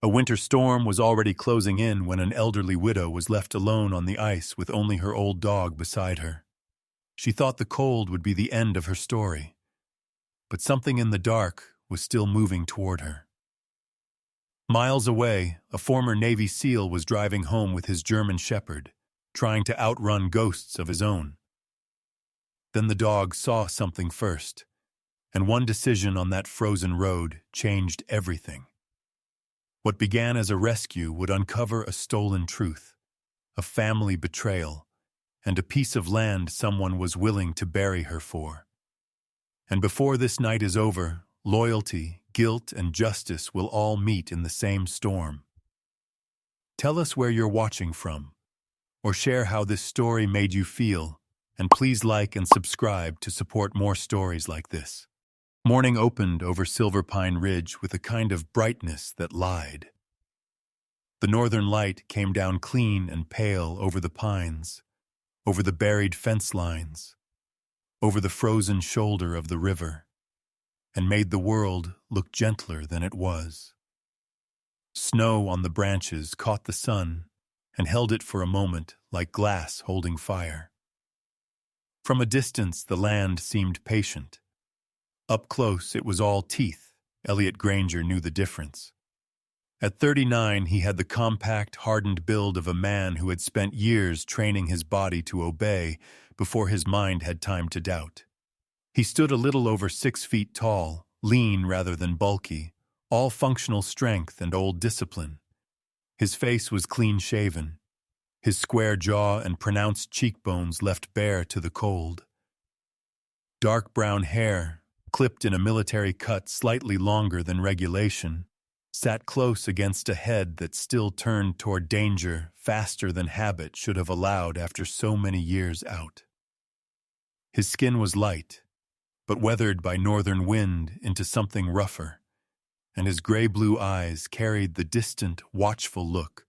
A winter storm was already closing in when an elderly widow was left alone on the ice with only her old dog beside her. She thought the cold would be the end of her story, but something in the dark was still moving toward her. Miles away, a former Navy SEAL was driving home with his German Shepherd, trying to outrun ghosts of his own. Then the dog saw something first, and one decision on that frozen road changed everything. What began as a rescue would uncover a stolen truth, a family betrayal, and a piece of land someone was willing to bury her for. And before this night is over, loyalty, guilt, and justice will all meet in the same storm. Tell us where you're watching from, or share how this story made you feel, and please like and subscribe to support more stories like this. Morning opened over Silver Pine Ridge with a kind of brightness that lied. The northern light came down clean and pale over the pines, over the buried fence lines, over the frozen shoulder of the river, and made the world look gentler than it was. Snow on the branches caught the sun and held it for a moment like glass holding fire. From a distance, the land seemed patient. Up close, it was all teeth. Elliot Granger knew the difference. At 39, he had the compact, hardened build of a man who had spent years training his body to obey before his mind had time to doubt. He stood a little over 6 feet tall, lean rather than bulky, all functional strength and old discipline. His face was clean-shaven, his square jaw and pronounced cheekbones left bare to the cold. Dark brown hair, clipped in a military cut slightly longer than regulation, sat close against a head that still turned toward danger faster than habit should have allowed after so many years out. His skin was light, but weathered by northern wind into something rougher, and his gray-blue eyes carried the distant, watchful look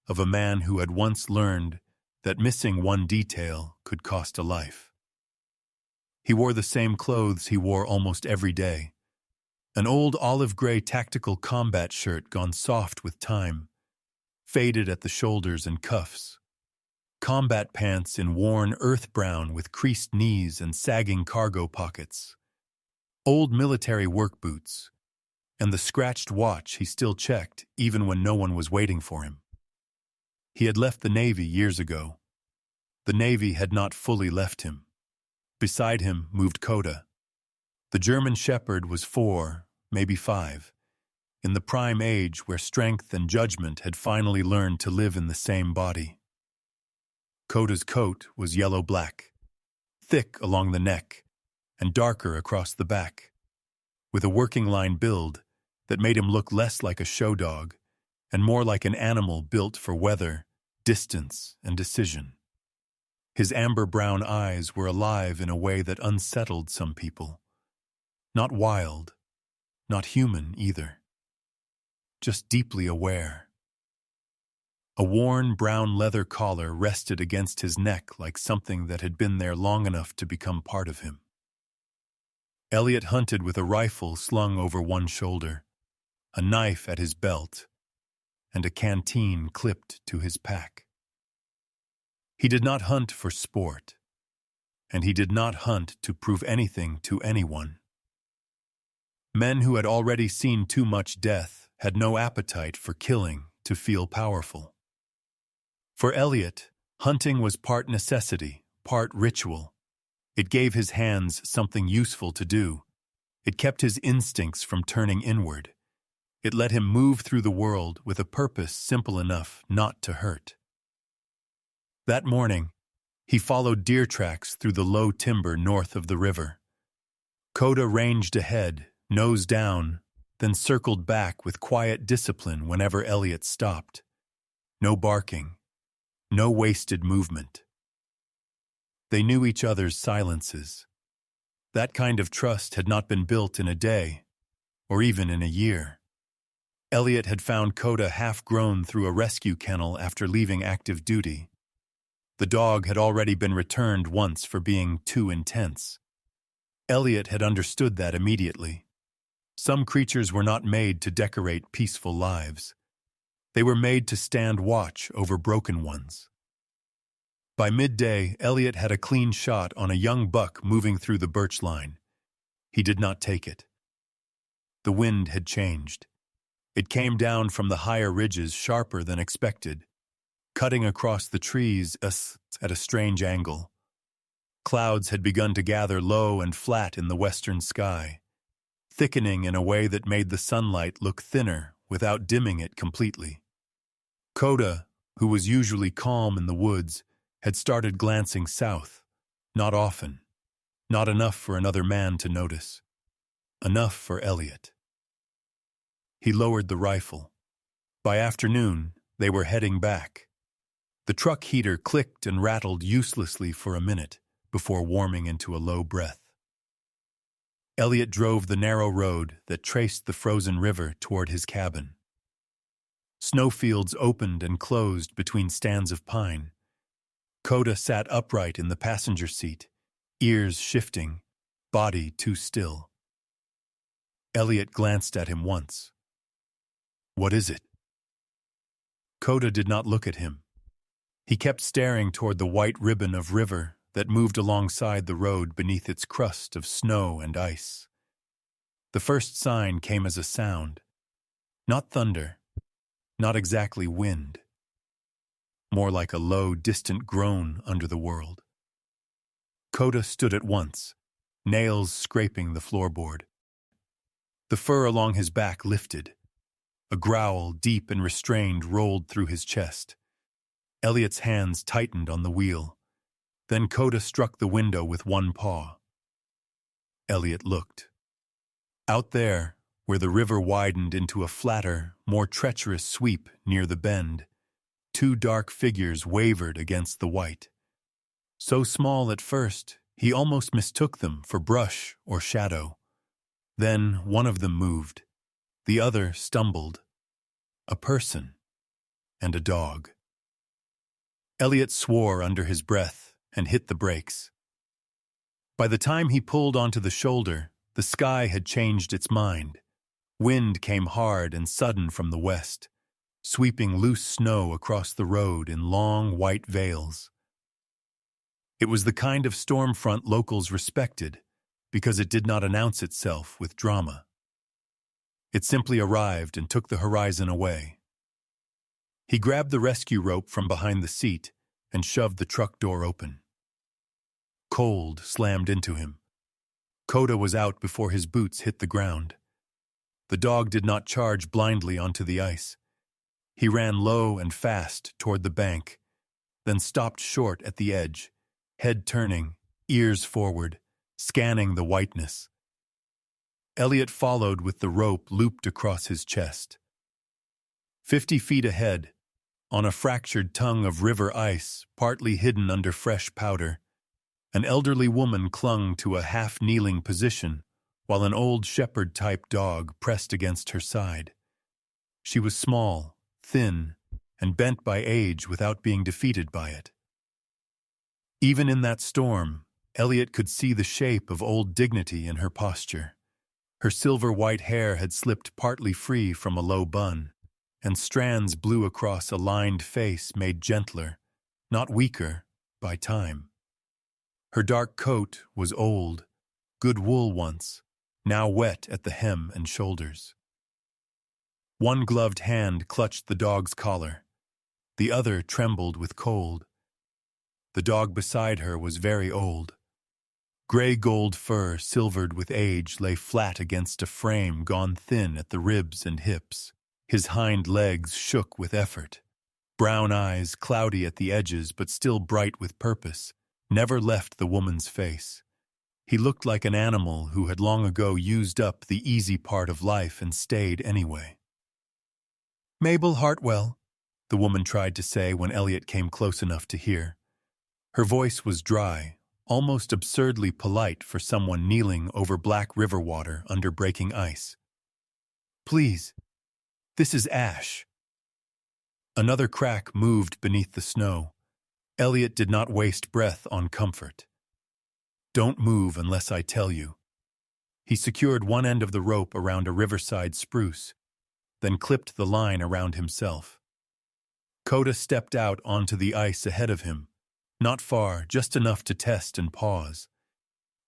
of a man who had once learned that missing one detail could cost a life. He wore the same clothes he wore almost every day, an old olive-gray tactical combat shirt gone soft with time, faded at the shoulders and cuffs, combat pants in worn earth brown with creased knees and sagging cargo pockets, old military work boots, and the scratched watch he still checked even when no one was waiting for him. He had left the Navy years ago. The Navy had not fully left him. Beside him moved Coda. The German Shepherd was 4, maybe 5, in the prime age where strength and judgment had finally learned to live in the same body. Coda's coat was yellow-black, thick along the neck and darker across the back, with a working-line build that made him look less like a show dog and more like an animal built for weather, distance, and decision. His amber-brown eyes were alive in a way that unsettled some people. Not wild, not human either. Just deeply aware. A worn brown leather collar rested against his neck like something that had been there long enough to become part of him. Elliot hunted with a rifle slung over one shoulder, a knife at his belt, and a canteen clipped to his pack. He did not hunt for sport, and he did not hunt to prove anything to anyone. Men who had already seen too much death had no appetite for killing to feel powerful. For Elliot, hunting was part necessity, part ritual. It gave his hands something useful to do. It kept his instincts from turning inward. It let him move through the world with a purpose simple enough not to hurt. That morning, he followed deer tracks through the low timber north of the river. Coda ranged ahead, nose down, then circled back with quiet discipline whenever Elliot stopped. No barking, no wasted movement. They knew each other's silences. That kind of trust had not been built in a day, or even in a year. Elliot had found Coda half-grown through a rescue kennel after leaving active duty. The dog had already been returned once for being too intense. Elliot had understood that immediately. Some creatures were not made to decorate peaceful lives. They were made to stand watch over broken ones. By midday, Elliot had a clean shot on a young buck moving through the birch line. He did not take it. The wind had changed. It came down from the higher ridges sharper than expected, cutting across the trees at a strange angle. Clouds had begun to gather low and flat in the western sky, thickening in a way that made the sunlight look thinner without dimming it completely. Coda, who was usually calm in the woods, had started glancing south, not often, not enough for another man to notice, enough for Elliot. He lowered the rifle. By afternoon, they were heading back. The truck heater clicked and rattled uselessly for a minute before warming into a low breath. Elliot drove the narrow road that traced the frozen river toward his cabin. Snowfields opened and closed between stands of pine. Coda sat upright in the passenger seat, ears shifting, body too still. Elliot glanced at him once. "What is it?" Coda did not look at him. He kept staring toward the white ribbon of river that moved alongside the road beneath its crust of snow and ice. The first sign came as a sound. Not thunder, not exactly wind. More like a low, distant groan under the world. Coda stood at once, nails scraping the floorboard. The fur along his back lifted. A growl, deep and restrained, rolled through his chest. Elliot's hands tightened on the wheel. Then Coda struck the window with one paw. Elliot looked. Out there, where the river widened into a flatter, more treacherous sweep near the bend, two dark figures wavered against the white. So small at first, he almost mistook them for brush or shadow. Then one of them moved. The other stumbled. A person and a dog. Elliot swore under his breath and hit the brakes. By the time he pulled onto the shoulder, the sky had changed its mind. Wind came hard and sudden from the west, sweeping loose snow across the road in long white veils. It was the kind of storm front locals respected because it did not announce itself with drama. It simply arrived and took the horizon away. He grabbed the rescue rope from behind the seat and shoved the truck door open. Cold slammed into him. Coda was out before his boots hit the ground. The dog did not charge blindly onto the ice. He ran low and fast toward the bank, then stopped short at the edge, head turning, ears forward, scanning the whiteness. Elliot followed with the rope looped across his chest. 50 feet ahead, on a fractured tongue of river ice, partly hidden under fresh powder, an elderly woman clung to a half-kneeling position while an old shepherd-type dog pressed against her side. She was small, thin, and bent by age without being defeated by it. Even in that storm, Elliot could see the shape of old dignity in her posture. Her silver-white hair had slipped partly free from a low bun, and strands blew across a lined face made gentler, not weaker, by time. Her dark coat was old, good wool once, now wet at the hem and shoulders. One gloved hand clutched the dog's collar. The other trembled with cold. The dog beside her was very old. Gray-gold fur silvered with age lay flat against a frame gone thin at the ribs and hips. His hind legs shook with effort. Brown eyes, cloudy at the edges but still bright with purpose, never left the woman's face. He looked like an animal who had long ago used up the easy part of life and stayed anyway. "Mabel Hartwell," the woman tried to say when Elliot came close enough to hear. Her voice was dry, almost absurdly polite for someone kneeling over black river water under breaking ice. "Please, this is Ash." Another crack moved beneath the snow. Elliot did not waste breath on comfort. "Don't move unless I tell you." He secured one end of the rope around a riverside spruce, then clipped the line around himself. Coda stepped out onto the ice ahead of him, not far, just enough to test and pause.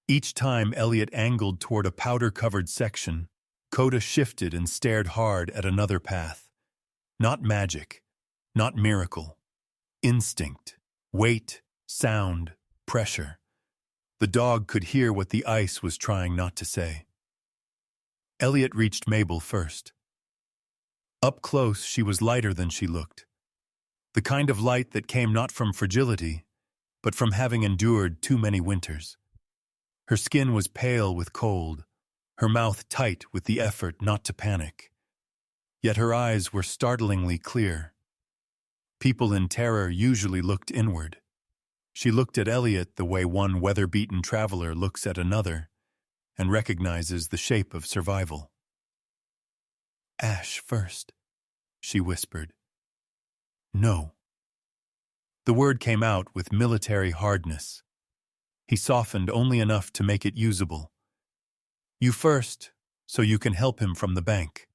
Each time Elliot angled toward a powder-covered section, Coda shifted and stared hard at another path. Not magic, not miracle. Instinct, weight, sound, pressure. The dog could hear what the ice was trying not to say. Elliot reached Mabel first. Up close, she was lighter than she looked. The kind of light that came not from fragility, but from having endured too many winters. Her skin was pale with cold, her mouth tight with the effort not to panic. Yet her eyes were startlingly clear. People in terror usually looked inward. She looked at Elliot the way one weather-beaten traveler looks at another and recognizes the shape of survival. "Ash first," she whispered. "No." The word came out with military hardness. He softened only enough to make it usable. "You first, so you can help him from the bank."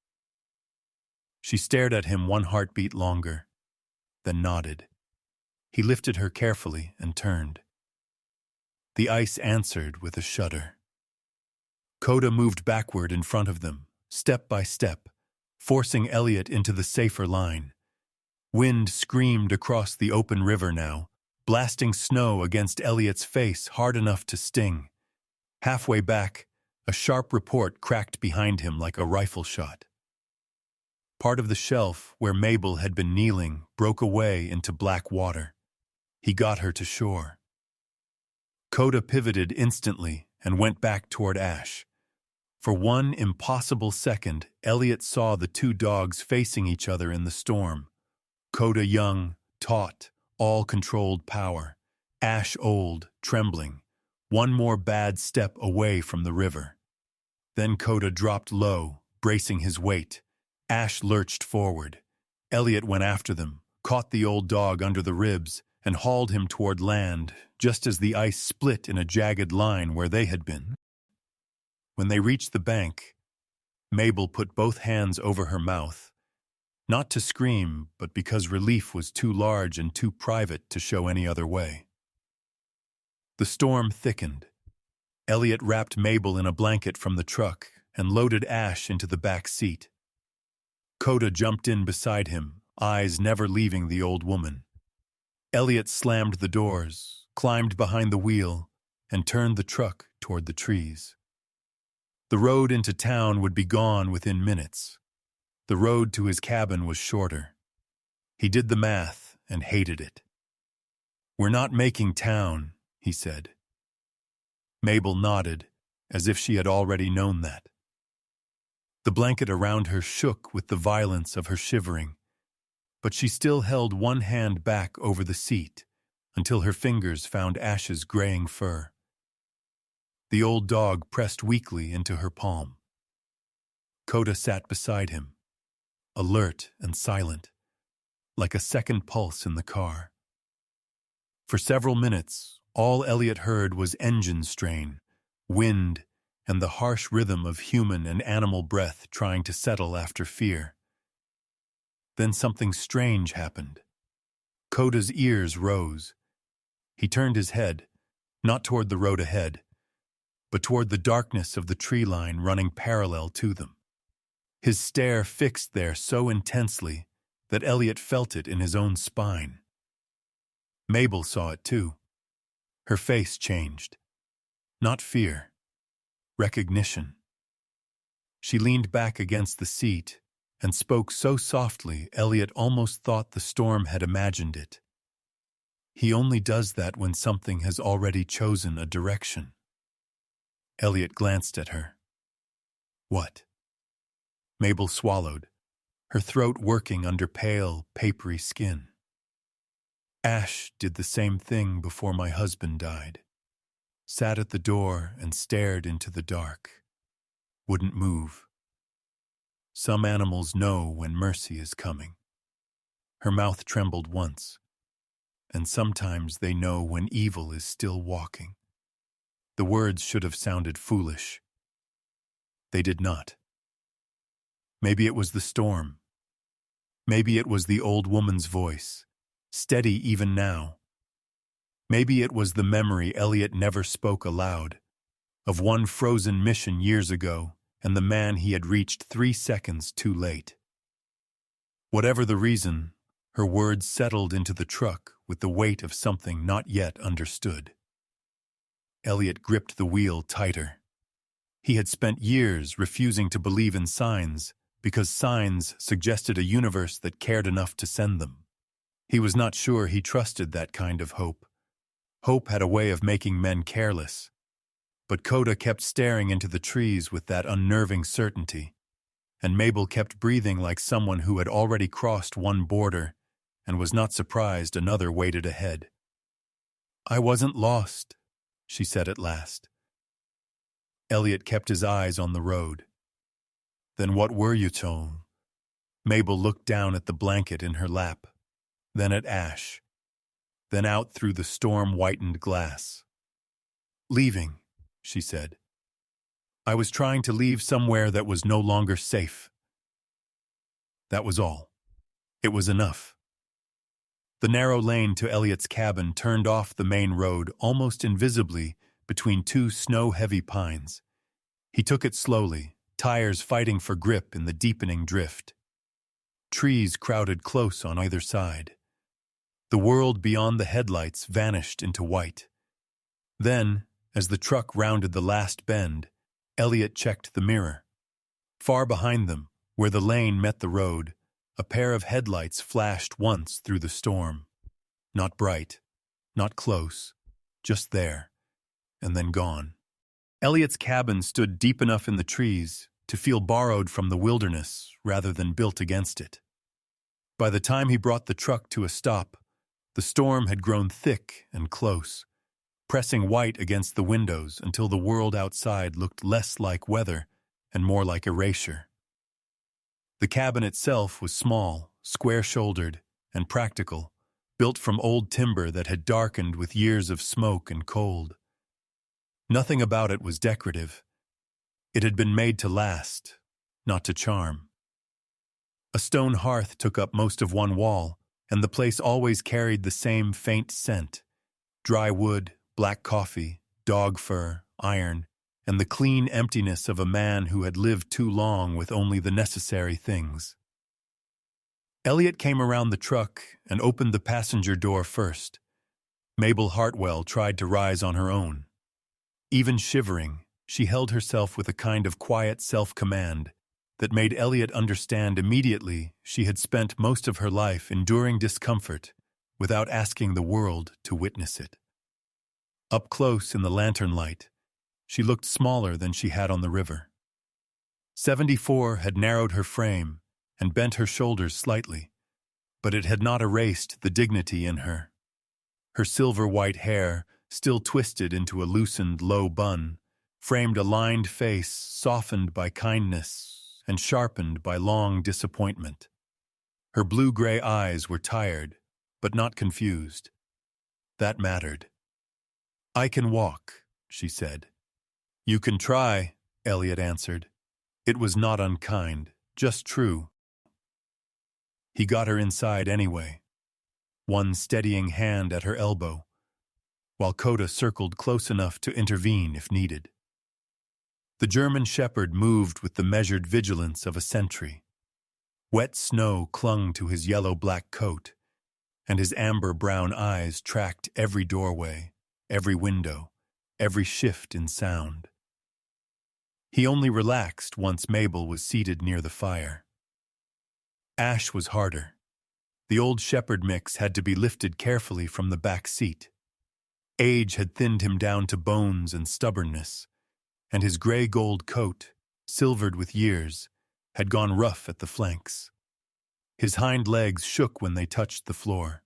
She stared at him one heartbeat longer, then nodded. He lifted her carefully and turned. The ice answered with a shudder. Coda moved backward in front of them, step by step, forcing Elliot into the safer line. Wind screamed across the open river now, blasting snow against Elliot's face hard enough to sting. Halfway back, a sharp report cracked behind him like a rifle shot. Part of the shelf where Mabel had been kneeling broke away into black water. He got her to shore. Coda pivoted instantly and went back toward Ash. For one impossible second, Elliot saw the two dogs facing each other in the storm. Coda young, taut, all-controlled power. Ash old, trembling, one more bad step away from the river. Then Coda dropped low, bracing his weight. Ash lurched forward. Elliot went after them, caught the old dog under the ribs, and hauled him toward land, just as the ice split in a jagged line where they had been. When they reached the bank, Mabel put both hands over her mouth, not to scream, but because relief was too large and too private to show any other way. The storm thickened. Elliot wrapped Mabel in a blanket from the truck and loaded Ash into the back seat. Coda jumped in beside him, eyes never leaving the old woman. Elliot slammed the doors, climbed behind the wheel, and turned the truck toward the trees. The road into town would be gone within minutes. The road to his cabin was shorter. He did the math and hated it. "We're not making town," he said. Mabel nodded, as if she had already known that. The blanket around her shook with the violence of her shivering, but she still held one hand back over the seat until her fingers found Ash's graying fur. The old dog pressed weakly into her palm. Coda sat beside him, alert and silent, like a second pulse in the car. For several minutes, all Elliot heard was engine strain, wind, and the harsh rhythm of human and animal breath trying to settle after fear. Then something strange happened. Coda's ears rose. He turned his head, not toward the road ahead, but toward the darkness of the tree line running parallel to them. His stare fixed there so intensely that Elliot felt it in his own spine. Mabel saw it too. Her face changed. Not fear. Recognition. She leaned back against the seat and spoke so softly Elliot almost thought the storm had imagined it. He only does that when something has already chosen a direction. Elliot glanced at her. "What?" Mabel swallowed, her throat working under pale, papery skin. "Ash did the same thing before my husband died. Sat at the door and stared into the dark. Wouldn't move. Some animals know when mercy is coming." Her mouth trembled once, and sometimes they know when evil is still walking. The words should have sounded foolish. They did not. Maybe it was the storm. Maybe it was the old woman's voice, steady even now. Maybe it was the memory Elliot never spoke aloud, of one frozen mission years ago and the man he had reached 3 seconds too late. Whatever the reason, her words settled into the truck with the weight of something not yet understood. Elliot gripped the wheel tighter. He had spent years refusing to believe in signs because signs suggested a universe that cared enough to send them. He was not sure he trusted that kind of hope. Hope had a way of making men careless. But Coda kept staring into the trees with that unnerving certainty, and Mabel kept breathing like someone who had already crossed one border and was not surprised another waited ahead. "I wasn't lost," she said at last. Elliot kept his eyes on the road. "Then what were you told?" Mabel looked down at the blanket in her lap, then at Ash, then out through the storm-whitened glass. "Leaving," she said. "I was trying to leave somewhere that was no longer safe." That was all. It was enough. The narrow lane to Elliot's cabin turned off the main road almost invisibly between 2 snow-heavy pines. He took it slowly, tires fighting for grip in the deepening drift. Trees crowded close on either side. The world beyond the headlights vanished into white. Then, as the truck rounded the last bend, Elliot checked the mirror. Far behind them, where the lane met the road, a pair of headlights flashed once through the storm. Not bright, not close, just there, and then gone. Elliot's cabin stood deep enough in the trees to feel borrowed from the wilderness rather than built against it. By the time he brought the truck to a stop, the storm had grown thick and close, pressing white against the windows until the world outside looked less like weather and more like erasure. The cabin itself was small, square-shouldered, and practical, built from old timber that had darkened with years of smoke and cold. Nothing about it was decorative. It had been made to last, not to charm. A stone hearth took up most of one wall, and the place always carried the same faint scent: dry wood, black coffee, dog fur, iron, and the clean emptiness of a man who had lived too long with only the necessary things. Elliot came around the truck and opened the passenger door first. Mabel Hartwell tried to rise on her own. Even shivering, she held herself with a kind of quiet self-command that made Elliot understand immediately she had spent most of her life enduring discomfort without asking the world to witness it. Up close in the lantern light, she looked smaller than she had on the river. 74 had narrowed her frame and bent her shoulders slightly, but it had not erased the dignity in her. Her silver-white hair, still twisted into a loosened, low bun, framed a lined face softened by kindness and sharpened by long disappointment. Her blue-gray eyes were tired, but not confused. That mattered. "I can walk," she said. "You can try," Elliot answered. It was not unkind, just true. He got her inside anyway, one steadying hand at her elbow, while Coda circled close enough to intervene if needed. The German shepherd moved with the measured vigilance of a sentry. Wet snow clung to his yellow-black coat, and his amber-brown eyes tracked every doorway, every window, every shift in sound. He only relaxed once Mabel was seated near the fire. Ash was harder. The old shepherd mix had to be lifted carefully from the back seat. Age had thinned him down to bones and stubbornness, and his gray-gold coat, silvered with years, had gone rough at the flanks. His hind legs shook when they touched the floor.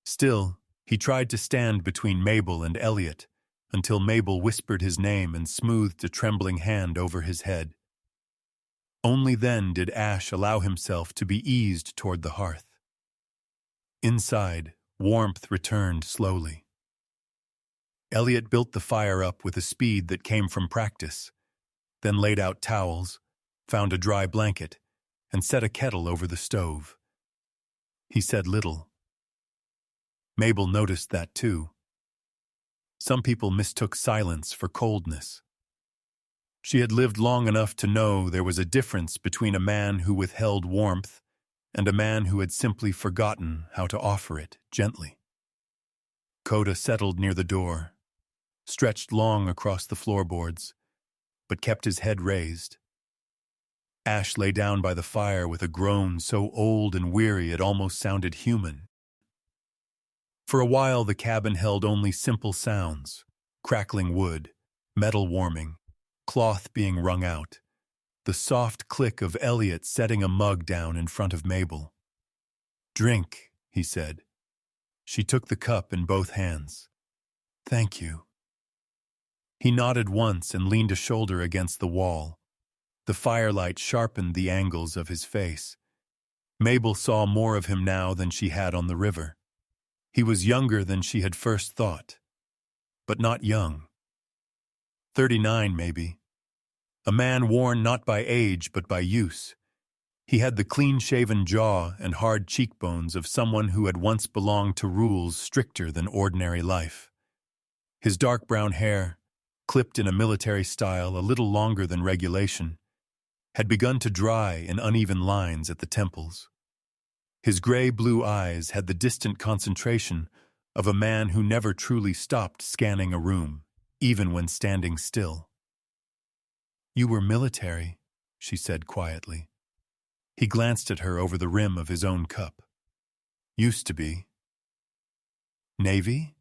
Still, he tried to stand between Mabel and Elliot until Mabel whispered his name and smoothed a trembling hand over his head. Only then did Ash allow himself to be eased toward the hearth. Inside, warmth returned slowly. Elliot built the fire up with a speed that came from practice, then laid out towels, found a dry blanket, and set a kettle over the stove. He said little. Mabel noticed that too. Some people mistook silence for coldness. She had lived long enough to know there was a difference between a man who withheld warmth and a man who had simply forgotten how to offer it gently. Coda settled near the door, stretched long across the floorboards, but kept his head raised. Ash lay down by the fire with a groan so old and weary it almost sounded human. For a while the cabin held only simple sounds: crackling wood, metal warming, cloth being wrung out, the soft click of Elliot setting a mug down in front of Mabel. "Drink," he said. She took the cup in both hands. "Thank you." He nodded once and leaned a shoulder against the wall. The firelight sharpened the angles of his face. Mabel saw more of him now than she had on the river. He was younger than she had first thought, but not young. 39, maybe. A man worn not by age but by use. He had the clean-shaven jaw and hard cheekbones of someone who had once belonged to rules stricter than ordinary life. His dark brown hair, clipped in a military style a little longer than regulation, had begun to dry in uneven lines at the temples. His gray-blue eyes had the distant concentration of a man who never truly stopped scanning a room, even when standing still. "You were military," she said quietly. He glanced at her over the rim of his own cup. "Used to be." "Navy?"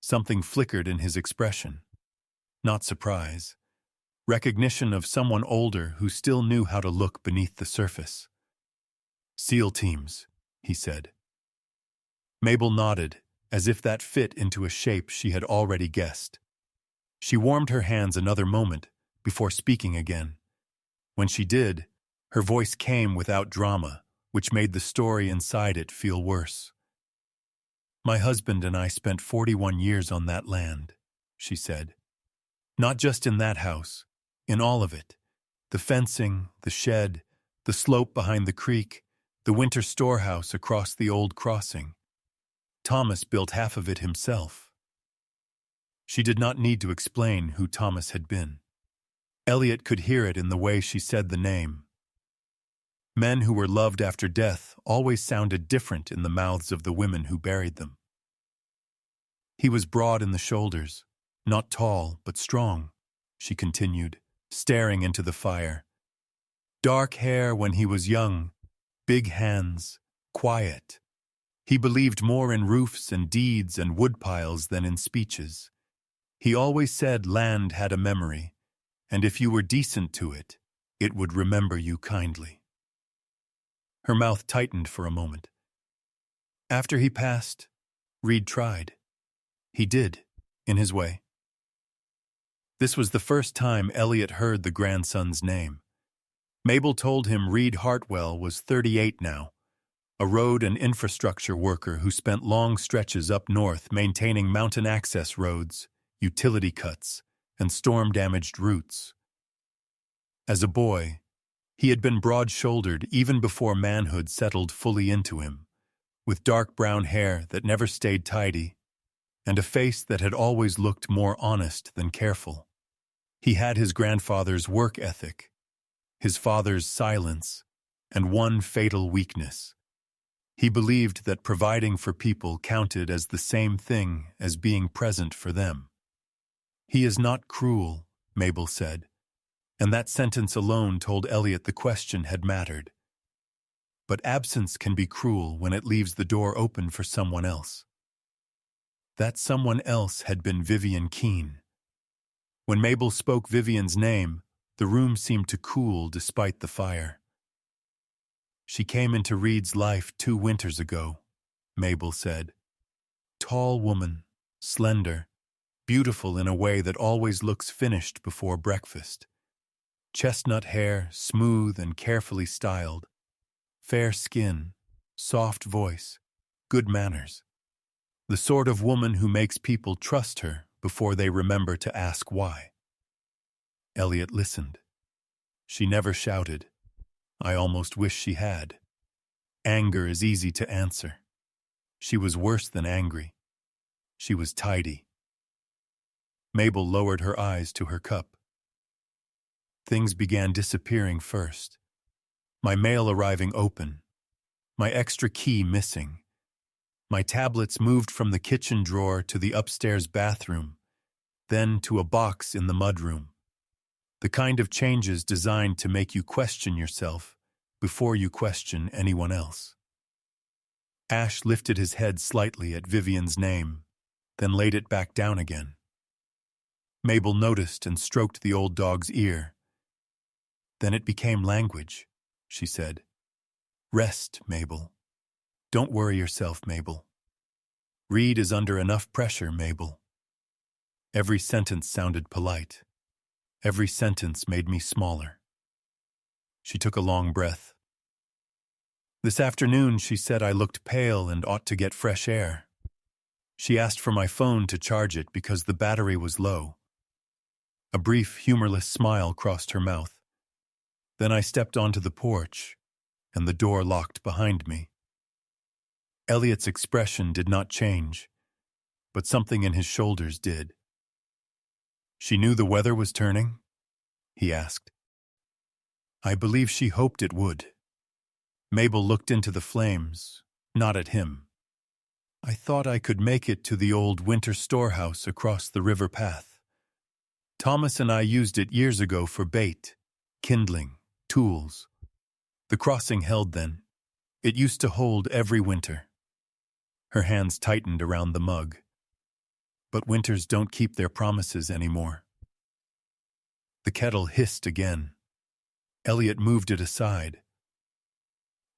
Something flickered in his expression. Not surprise. Recognition of someone older who still knew how to look beneath the surface. "SEAL teams," he said. Mabel nodded, as if that fit into a shape she had already guessed. She warmed her hands another moment before speaking again. When she did, her voice came without drama, which made the story inside it feel worse. "My husband and I spent 41 years on that land," she said. "Not just in that house, in all of it. The fencing, the shed, the slope behind the creek, the winter storehouse across the old crossing. Thomas built half of it himself." She did not need to explain who Thomas had been. Elliot could hear it in the way she said the name. Men who were loved after death always sounded different in the mouths of the women who buried them. "He was broad in the shoulders, not tall but strong," she continued, staring into the fire. "Dark hair when he was young, big hands, quiet. He believed more in roofs and deeds and woodpiles than in speeches. He always said land had a memory, and if you were decent to it, it would remember you kindly." Her mouth tightened for a moment. "After he passed, Reed tried. He did, in his way." This was the first time Elliot heard the grandson's name. Mabel told him Reed Hartwell was 38 now, a road and infrastructure worker who spent long stretches up north maintaining mountain access roads, utility cuts, and storm-damaged routes. As a boy, he had been broad-shouldered even before manhood settled fully into him, with dark brown hair that never stayed tidy, and a face that had always looked more honest than careful. He had his grandfather's work ethic, his father's silence, and one fatal weakness. He believed that providing for people counted as the same thing as being present for them. "He is not cruel," Mabel said, and that sentence alone told Elliot the question had mattered. But absence can be cruel when it leaves the door open for someone else. That someone else had been Vivian Keene. When Mabel spoke Vivian's name, the room seemed to cool despite the fire. "She came into Reed's life 2 winters ago," Mabel said. "Tall woman, slender, beautiful in a way that always looks finished before breakfast. Chestnut hair, smooth and carefully styled. Fair skin, soft voice, good manners. The sort of woman who makes people trust her before they remember to ask why." Elliot listened. She never shouted. I almost wish she had. Anger is easy to answer. She was worse than angry. She was tidy. Mabel lowered her eyes to her cup. Things began disappearing first. My mail arriving open. My extra key missing. My tablets moved from the kitchen drawer to the upstairs bathroom, then to a box in the mudroom. The kind of changes designed to make you question yourself before you question anyone else. Ash lifted his head slightly at Vivian's name, then laid it back down again. Mabel noticed and stroked the old dog's ear. Then it became language, she said. Rest, Mabel. Don't worry yourself, Mabel. Reed is under enough pressure, Mabel. Every sentence sounded polite. Every sentence made me smaller. She took a long breath. This afternoon, she said I looked pale and ought to get fresh air. She asked for my phone to charge it because the battery was low. A brief, humorless smile crossed her mouth. Then I stepped onto the porch, and the door locked behind me. Elliot's expression did not change, but something in his shoulders did. She knew the weather was turning? He asked. I believe she hoped it would. Mabel looked into the flames, not at him. I thought I could make it to the old winter storehouse across the river path. Thomas and I used it years ago for bait, kindling, tools. The crossing held then. It used to hold every winter. Her hands tightened around the mug. But winters don't keep their promises anymore. The kettle hissed again. Elliot moved it aside.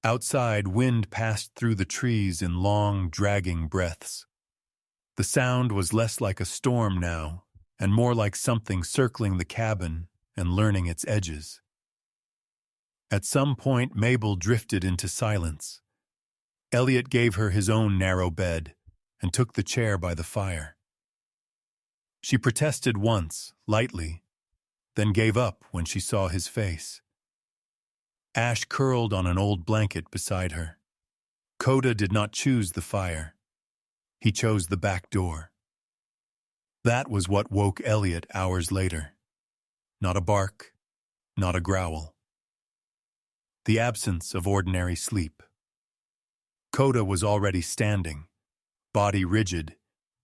Outside, wind passed through the trees in long, dragging breaths. The sound was less like a storm now, and more like something circling the cabin and learning its edges. At some point, Mabel drifted into silence. Elliot gave her his own narrow bed and took the chair by the fire. She protested once, lightly, then gave up when she saw his face. Ash curled on an old blanket beside her. Coda did not choose the fire. He chose the back door. That was what woke Elliot hours later. Not a bark, not a growl. The absence of ordinary sleep. Coda was already standing, body rigid,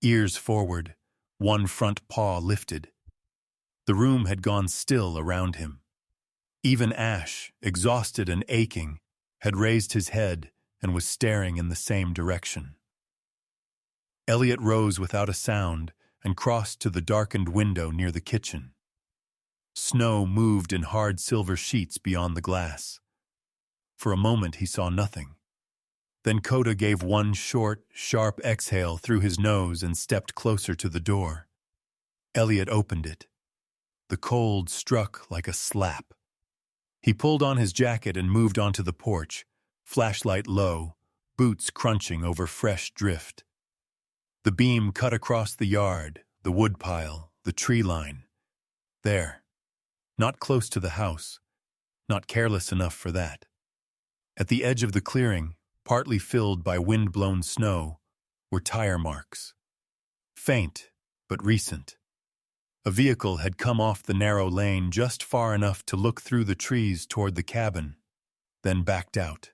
ears forward, one front paw lifted. The room had gone still around him. Even Ash, exhausted and aching, had raised his head and was staring in the same direction. Elliot rose without a sound and crossed to the darkened window near the kitchen. Snow moved in hard silver sheets beyond the glass. For a moment he saw nothing. Then Coda gave one short, sharp exhale through his nose and stepped closer to the door. Elliot opened it. The cold struck like a slap. He pulled on his jacket and moved onto the porch, flashlight low, boots crunching over fresh drift. The beam cut across the yard, the woodpile, the tree line. There. Not close to the house. Not careless enough for that. At the edge of the clearing, partly filled by wind-blown snow, were tire marks. Faint, but recent. A vehicle had come off the narrow lane just far enough to look through the trees toward the cabin, then backed out.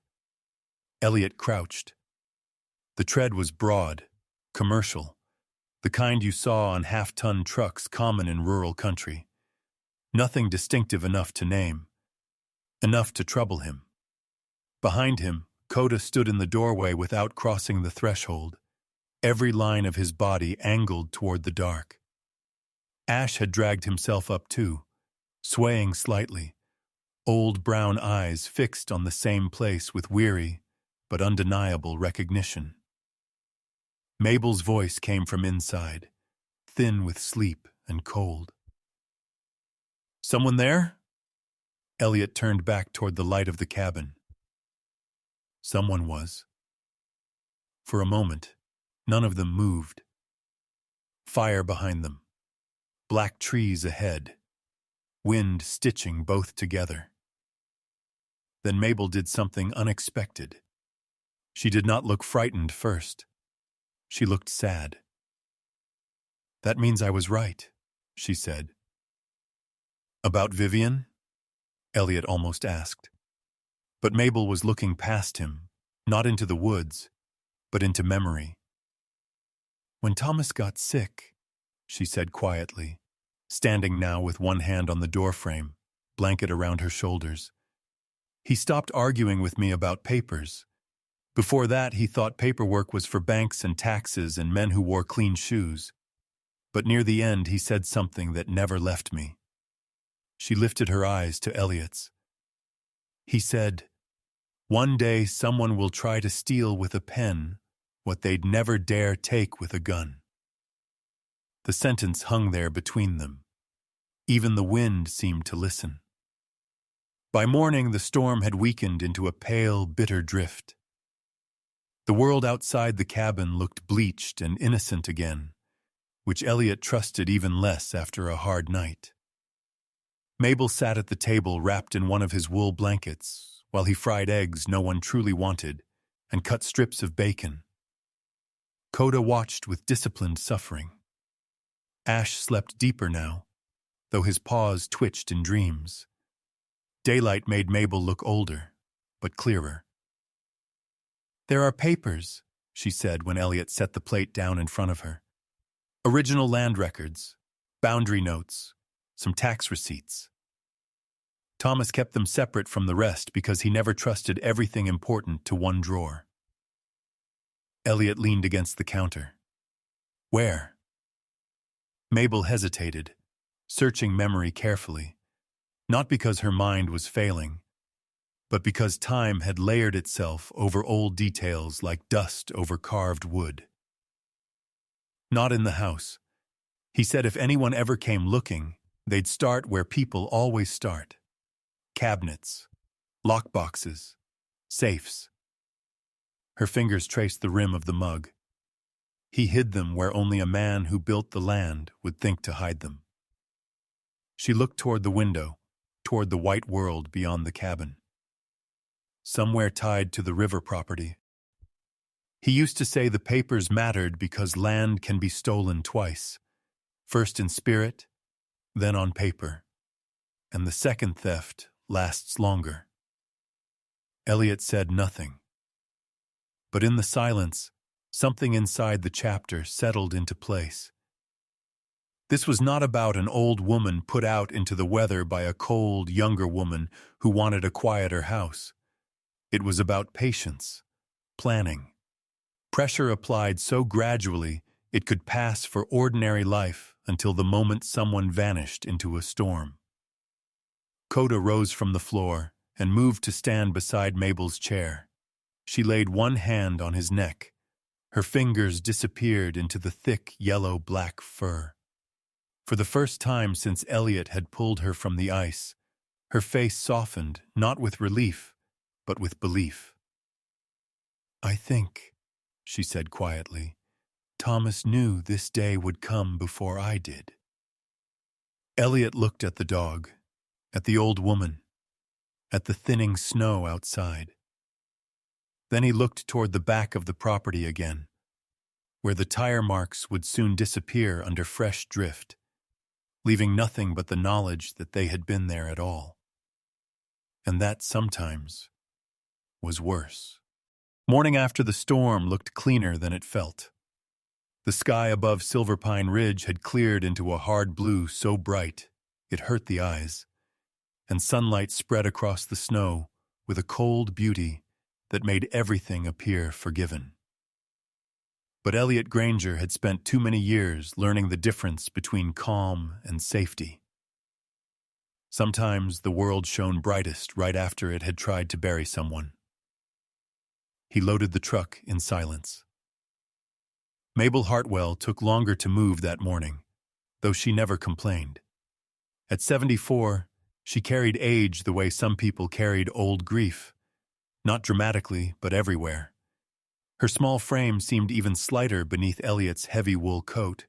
Elliot crouched. The tread was broad, commercial, the kind you saw on half-ton trucks common in rural country. Nothing distinctive enough to name. Enough to trouble him. Behind him, Coda stood in the doorway without crossing the threshold, every line of his body angled toward the dark. Ash had dragged himself up too, swaying slightly, old brown eyes fixed on the same place with weary but undeniable recognition. Mabel's voice came from inside, thin with sleep and cold. "Someone there?" Elliot turned back toward the light of the cabin. Someone was. For a moment, none of them moved. Fire behind them. Black trees ahead. Wind stitching both together. Then Mabel did something unexpected. She did not look frightened first. She looked sad. "That means I was right," she said. "About Vivian?" Elliot almost asked. But Mabel was looking past him, not into the woods, but into memory. "When Thomas got sick," she said quietly, standing now with one hand on the doorframe, blanket around her shoulders. "He stopped arguing with me about papers. Before that, he thought paperwork was for banks and taxes and men who wore clean shoes. But near the end, he said something that never left me." She lifted her eyes to Elliot's. "He said, 'One day someone will try to steal with a pen what they'd never dare take with a gun.'" The sentence hung there between them. Even the wind seemed to listen. By morning, the storm had weakened into a pale, bitter drift. The world outside the cabin looked bleached and innocent again, which Elliot trusted even less after a hard night. Mabel sat at the table wrapped in one of his wool blankets, while he fried eggs no one truly wanted and cut strips of bacon. Coda watched with disciplined suffering. Ash slept deeper now, though his paws twitched in dreams. Daylight made Mabel look older, but clearer. "There are papers," she said when Elliot set the plate down in front of her. "Original land records, boundary notes, some tax receipts. Thomas kept them separate from the rest because he never trusted everything important to one drawer." Elliot leaned against the counter. "Where?" Mabel hesitated, searching memory carefully, not because her mind was failing, but because time had layered itself over old details like dust over carved wood. "Not in the house. He said if anyone ever came looking, they'd start where people always start. Cabinets, lockboxes, safes." Her fingers traced the rim of the mug. "He hid them where only a man who built the land would think to hide them." She looked toward the window, toward the white world beyond the cabin. "Somewhere tied to the river property. He used to say the papers mattered because land can be stolen twice, first in spirit, then on paper, and the second theft lasts longer." Elliot said nothing. But in the silence, something inside the chapter settled into place. This was not about an old woman put out into the weather by a cold, younger woman who wanted a quieter house. It was about patience, planning, pressure applied so gradually it could pass for ordinary life until the moment someone vanished into a storm. Coda rose from the floor and moved to stand beside Mabel's chair. She laid one hand on his neck. Her fingers disappeared into the thick, yellow-black fur. For the first time since Elliot had pulled her from the ice, her face softened, not with relief, but with belief. "I think," she said quietly, "Thomas knew this day would come before I did." Elliot looked at the dog, at the old woman, at the thinning snow outside. Then he looked toward the back of the property again, where the tire marks would soon disappear under fresh drift, leaving nothing but the knowledge that they had been there at all. And that sometimes was worse. Morning after the storm looked cleaner than it felt. The sky above Silver Pine Ridge had cleared into a hard blue so bright it hurt the eyes, and sunlight spread across the snow with a cold beauty that made everything appear forgiven. But Elliot Granger had spent too many years learning the difference between calm and safety. Sometimes the world shone brightest right after it had tried to bury someone. He loaded the truck in silence. Mabel Hartwell took longer to move that morning, though she never complained. At 74, she carried age the way some people carried old grief, not dramatically, but everywhere. Her small frame seemed even slighter beneath Elliot's heavy wool coat,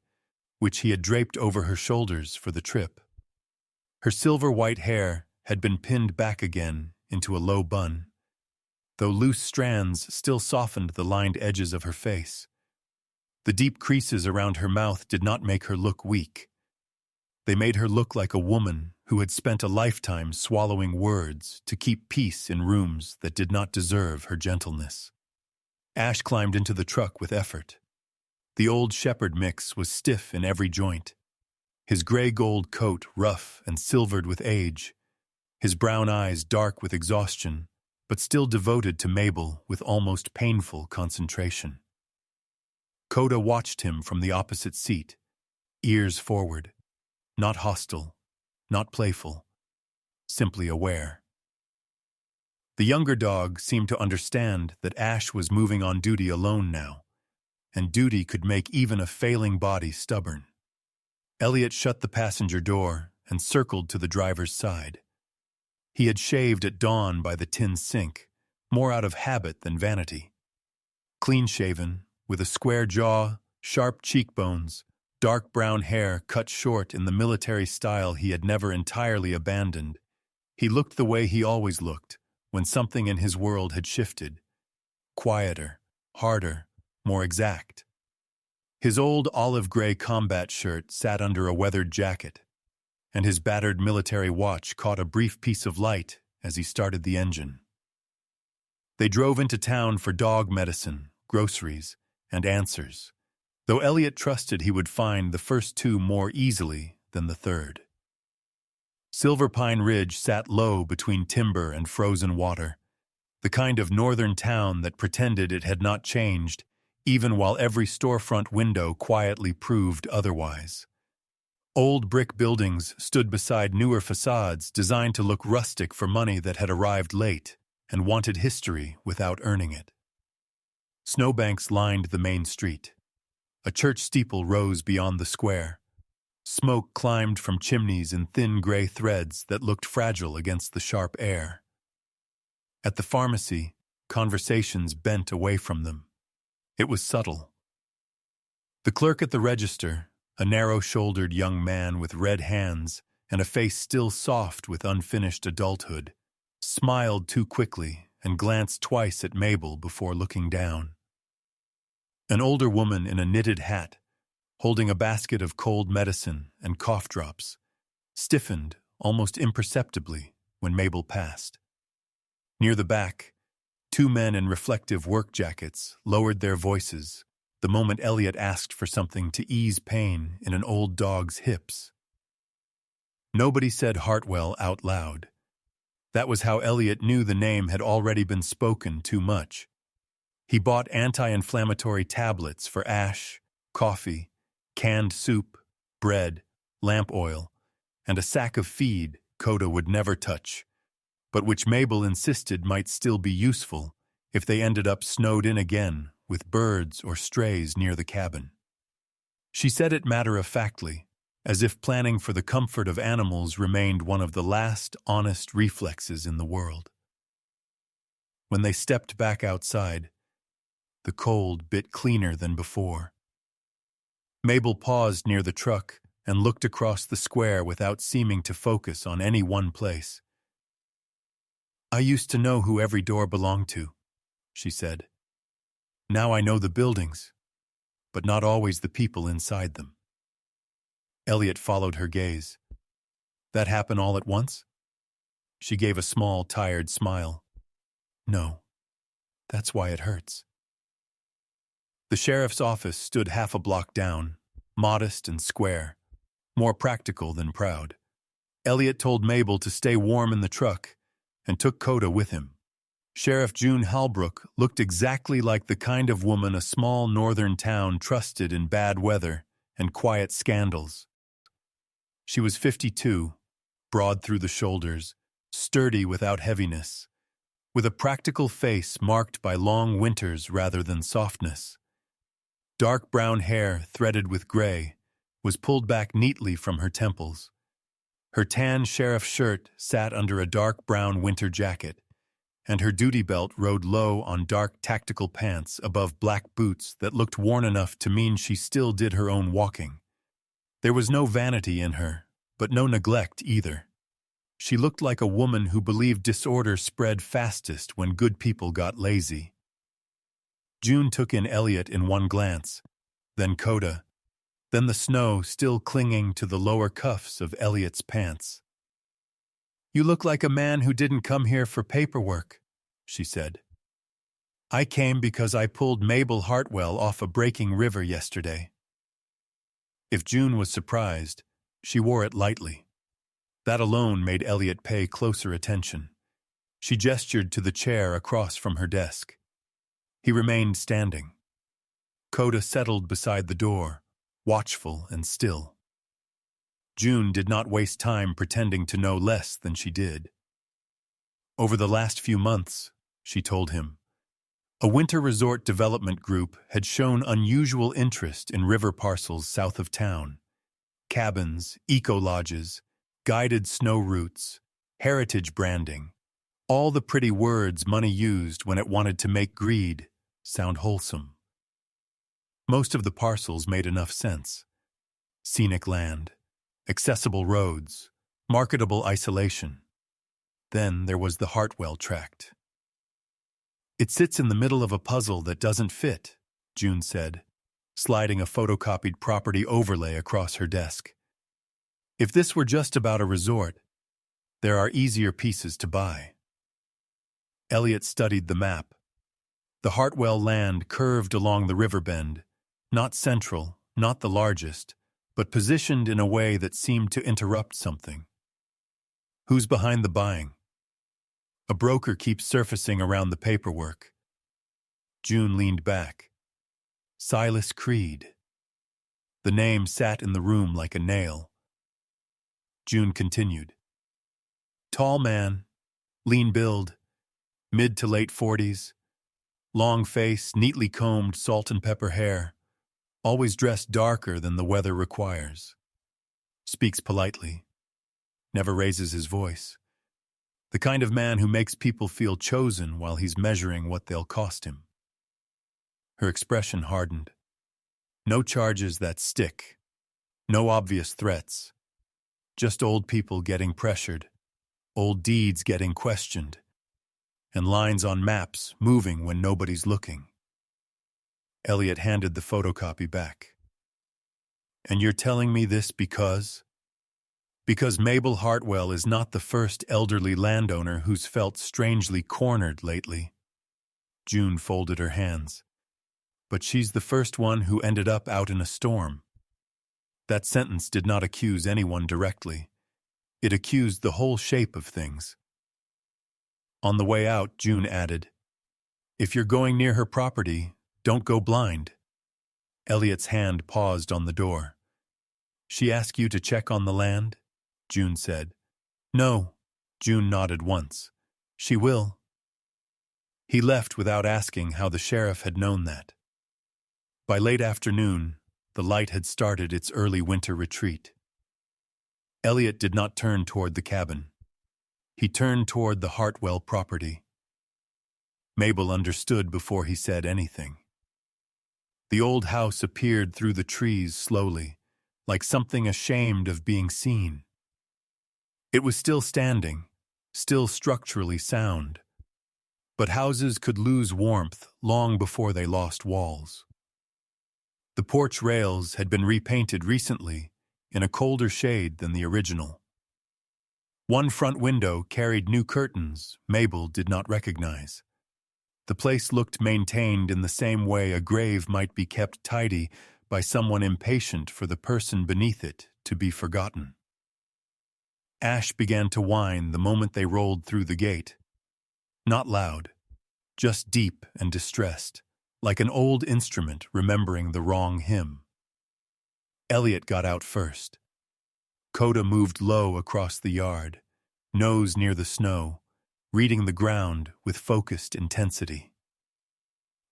which he had draped over her shoulders for the trip. Her silver-white hair had been pinned back again into a low bun. though loose strands still softened the lined edges of her face. The deep creases around her mouth did not make her look weak. They made her look like a woman who had spent a lifetime swallowing words to keep peace in rooms that did not deserve her gentleness. Ash climbed into the truck with effort. The old shepherd mix was stiff in every joint, his gray-gold coat rough and silvered with age, his brown eyes dark with exhaustion, but still devoted to Mabel with almost painful concentration. Coda watched him from the opposite seat, ears forward, not hostile, not playful, simply aware. The younger dog seemed to understand that Ash was moving on duty alone now, and duty could make even a failing body stubborn. Elliot shut the passenger door and circled to the driver's side. He had shaved at dawn by the tin sink, more out of habit than vanity. Clean-shaven, with a square jaw, sharp cheekbones, dark brown hair cut short in the military style he had never entirely abandoned, he looked the way he always looked when something in his world had shifted. Quieter, harder, more exact. His old olive-gray combat shirt sat under a weathered jacket, and his battered military watch caught a brief piece of light as he started the engine. They drove into town for dog medicine, groceries, and answers, though Elliot trusted he would find the first two more easily than the third. Silver Pine Ridge sat low between timber and frozen water, the kind of northern town that pretended it had not changed, even while every storefront window quietly proved otherwise. Old brick buildings stood beside newer facades designed to look rustic for money that had arrived late and wanted history without earning it. Snowbanks lined the main street. A church steeple rose beyond the square. Smoke climbed from chimneys in thin gray threads that looked fragile against the sharp air. At the pharmacy, conversations bent away from them. It was subtle. The clerk at the register, a narrow-shouldered young man with red hands and a face still soft with unfinished adulthood, smiled too quickly and glanced twice at Mabel before looking down. An older woman in a knitted hat, holding a basket of cold medicine and cough drops, stiffened almost imperceptibly when Mabel passed. Near the back, two men in reflective work jackets lowered their voices the moment Elliot asked for something to ease pain in an old dog's hips. Nobody said Hartwell out loud. That was how Elliot knew the name had already been spoken too much. He bought anti-inflammatory tablets for Ash, coffee, canned soup, bread, lamp oil, and a sack of feed Coda would never touch, but which Mabel insisted might still be useful if they ended up snowed in again with birds or strays near the cabin. She said it matter-of-factly, as if planning for the comfort of animals remained one of the last honest reflexes in the world. When they stepped back outside, the cold bit cleaner than before. Mabel paused near the truck and looked across the square without seeming to focus on any one place. "I used to know who every door belonged to," she said. "Now I know the buildings, but not always the people inside them." Elliot followed her gaze. "That happen all at once?" She gave a small, tired smile. "No, that's why it hurts." The sheriff's office stood half a block down, modest and square, more practical than proud. Elliot told Mabel to stay warm in the truck and took Coda with him. Sheriff June Halbrook looked exactly like the kind of woman a small northern town trusted in bad weather and quiet scandals. She was 52, broad through the shoulders, sturdy without heaviness, with a practical face marked by long winters rather than softness. Dark brown hair, threaded with gray, was pulled back neatly from her temples. Her tan sheriff shirt sat under a dark brown winter jacket, and her duty belt rode low on dark tactical pants above black boots that looked worn enough to mean she still did her own walking. There was no vanity in her, but no neglect either. She looked like a woman who believed disorder spread fastest when good people got lazy. June took in Elliot in one glance, then Coda, then the snow still clinging to the lower cuffs of Elliot's pants. "You look like a man who didn't come here for paperwork," she said. "I came because I pulled Mabel Hartwell off a breaking river yesterday." If June was surprised, she wore it lightly. That alone made Elliot pay closer attention. She gestured to the chair across from her desk. He remained standing. Coda settled beside the door, watchful and still. June did not waste time pretending to know less than she did. Over the last few months, she told him, a winter resort development group had shown unusual interest in river parcels south of town. Cabins, eco-lodges, guided snow routes, heritage branding, all the pretty words money used when it wanted to make greed sound wholesome. Most of the parcels made enough sense. Scenic land, accessible roads, marketable isolation. Then there was the Hartwell tract. "It sits in the middle of a puzzle that doesn't fit," June said, sliding a photocopied property overlay across her desk. "If this were just about a resort, there are easier pieces to buy." Elliot studied the map. The Hartwell land curved along the river bend, not central, not the largest, but positioned in a way that seemed to interrupt something. "Who's behind the buying?" "A broker keeps surfacing around the paperwork." June leaned back. Silas Creed. The name sat in the room like a nail. June continued. "Tall man, lean build, mid to late 40s, long face, neatly combed salt and pepper hair, always dressed darker than the weather requires. Speaks politely, never raises his voice. The kind of man who makes people feel chosen while he's measuring what they'll cost him." Her expression hardened. No charges that stick. No obvious threats. Just old people getting pressured. Old deeds getting questioned. And lines on maps moving when nobody's looking. Elliot handed the photocopy back. "And you're telling me this because?" "Because Mabel Hartwell is not the first elderly landowner who's felt strangely cornered lately." June folded her hands. "But she's the first one who ended up out in a storm." That sentence did not accuse anyone directly. It accused the whole shape of things. On the way out, June added, "If you're going near her property, don't go blind." Elliot's hand paused on the door. "She asked you to check on the land?" June said. "No." June nodded once. "She will." He left without asking how the sheriff had known that. By late afternoon, the light had started its early winter retreat. Elliot did not turn toward the cabin. He turned toward the Hartwell property. Mabel understood before he said anything. The old house appeared through the trees slowly, like something ashamed of being seen. It was still standing, still structurally sound. But houses could lose warmth long before they lost walls. The porch rails had been repainted recently in a colder shade than the original. One front window carried new curtains Mabel did not recognize. The place looked maintained in the same way a grave might be kept tidy by someone impatient for the person beneath it to be forgotten. Ash began to whine the moment they rolled through the gate. Not loud, just deep and distressed, like an old instrument remembering the wrong hymn. Elliot got out first. Coda moved low across the yard, nose near the snow, reading the ground with focused intensity.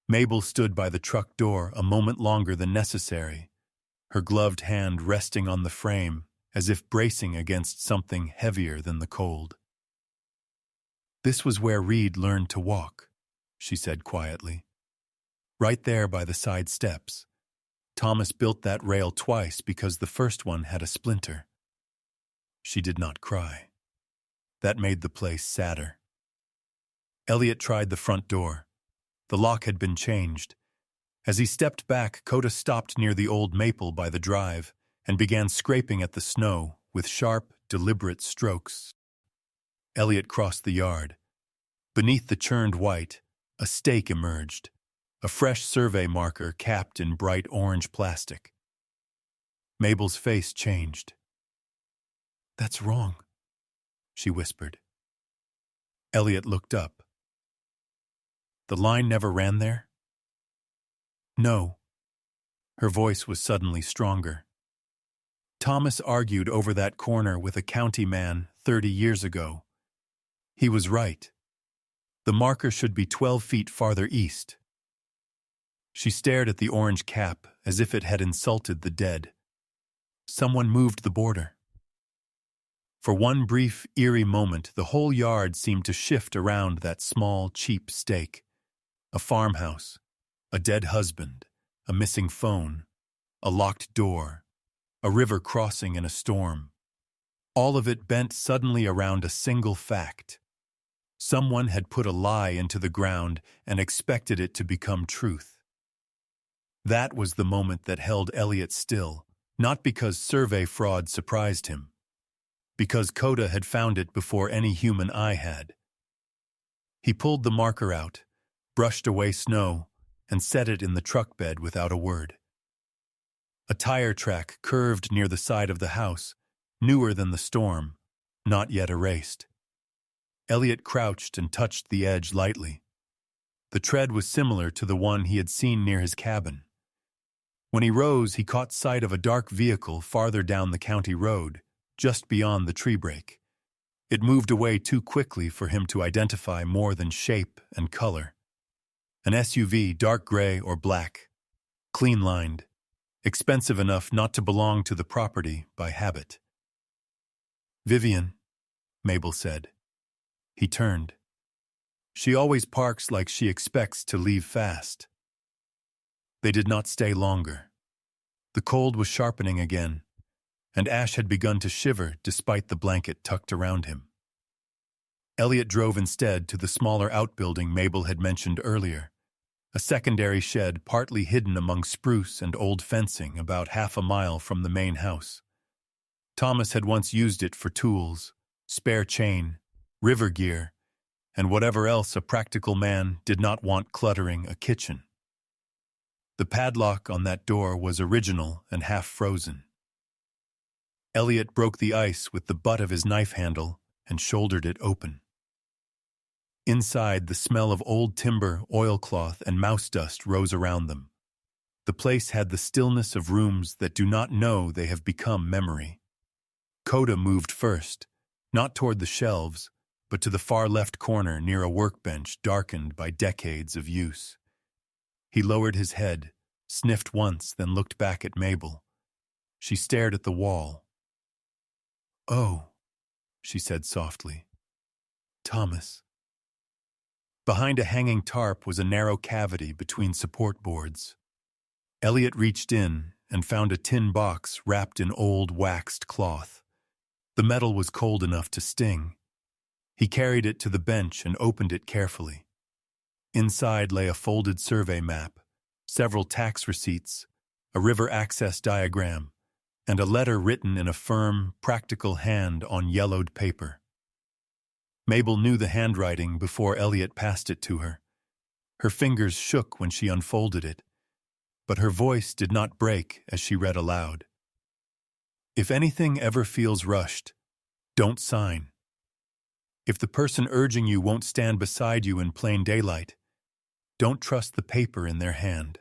Mabel stood by the truck door a moment longer than necessary, her gloved hand resting on the frame as if bracing against something heavier than the cold. "This was where Reed learned to walk," she said quietly. "Right there by the side steps. Thomas built that rail twice because the first one had a splinter." She did not cry. That made the place sadder. Elliot tried the front door. The lock had been changed. As he stepped back, Coda stopped near the old maple by the drive and began scraping at the snow with sharp, deliberate strokes. Elliot crossed the yard. Beneath the churned white, a stake emerged, a fresh survey marker capped in bright orange plastic. Mabel's face changed. "That's wrong," she whispered. Elliot looked up. "The line never ran there?" "No." Her voice was suddenly stronger. "Thomas argued over that corner with a county man 30 years ago. He was right. The marker should be 12 feet farther east." She stared at the orange cap as if it had insulted the dead. Someone moved the border. For one brief, eerie moment, the whole yard seemed to shift around that small, cheap stake. A farmhouse, a dead husband, a missing phone, a locked door, a river crossing in a storm. All of it bent suddenly around a single fact. Someone had put a lie into the ground and expected it to become truth. That was the moment that held Elliot still, not because survey fraud surprised him, because Coda had found it before any human eye had. He pulled the marker out, brushed away snow, and set it in the truck bed without a word. A tire track curved near the side of the house, newer than the storm, not yet erased. Elliot crouched and touched the edge lightly. The tread was similar to the one he had seen near his cabin. When he rose, he caught sight of a dark vehicle farther down the county road, just beyond the tree break. It moved away too quickly for him to identify more than shape and color. An SUV, dark gray or black, clean-lined, expensive enough not to belong to the property by habit. "Vivian," Mabel said. He turned. "She always parks like she expects to leave fast." They did not stay longer. The cold was sharpening again, and Ash had begun to shiver despite the blanket tucked around him. Elliot drove instead to the smaller outbuilding Mabel had mentioned earlier, a secondary shed partly hidden among spruce and old fencing about half a mile from the main house. Thomas had once used it for tools, spare chain, river gear, and whatever else a practical man did not want cluttering a kitchen. The padlock on that door was original and half frozen. Elliot broke the ice with the butt of his knife handle and shouldered it open. Inside, the smell of old timber, oilcloth, and mouse dust rose around them. The place had the stillness of rooms that do not know they have become memory. Coda moved first, not toward the shelves, but to the far left corner near a workbench darkened by decades of use. He lowered his head, sniffed once, then looked back at Mabel. She stared at the wall. "Oh," she said softly. "Thomas." Behind a hanging tarp was a narrow cavity between support boards. Elliot reached in and found a tin box wrapped in old waxed cloth. The metal was cold enough to sting. He carried it to the bench and opened it carefully. Inside lay a folded survey map, several tax receipts, a river access diagram, and a letter written in a firm, practical hand on yellowed paper. Mabel knew the handwriting before Elliot passed it to her. Her fingers shook when she unfolded it, but her voice did not break as she read aloud. "If anything ever feels rushed, don't sign. If the person urging you won't stand beside you in plain daylight, don't trust the paper in their hand.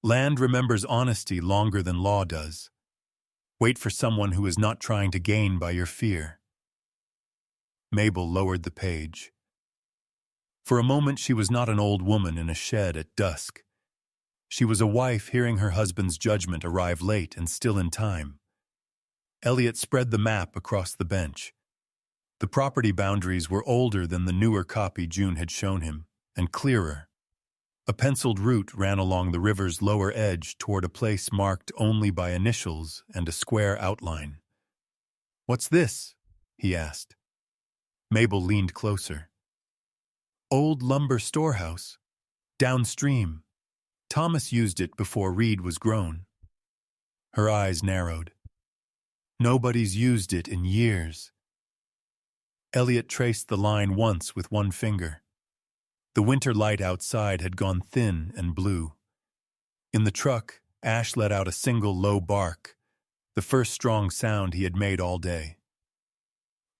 Land remembers honesty longer than law does. Wait for someone who is not trying to gain by your fear." Mabel lowered the page. For a moment she was not an old woman in a shed at dusk. She was a wife hearing her husband's judgment arrive late and still in time. Elliot spread the map across the bench. The property boundaries were older than the newer copy June had shown him, and clearer. A penciled route ran along the river's lower edge toward a place marked only by initials and a square outline. "What's this?" he asked. Mabel leaned closer. Old lumber storehouse. Downstream. Thomas used it before Reed was grown. Her eyes narrowed. Nobody's used it in years. Elliot traced the line once with one finger. The winter light outside had gone thin and blue. In the truck, Ash let out a single low bark, the first strong sound he had made all day.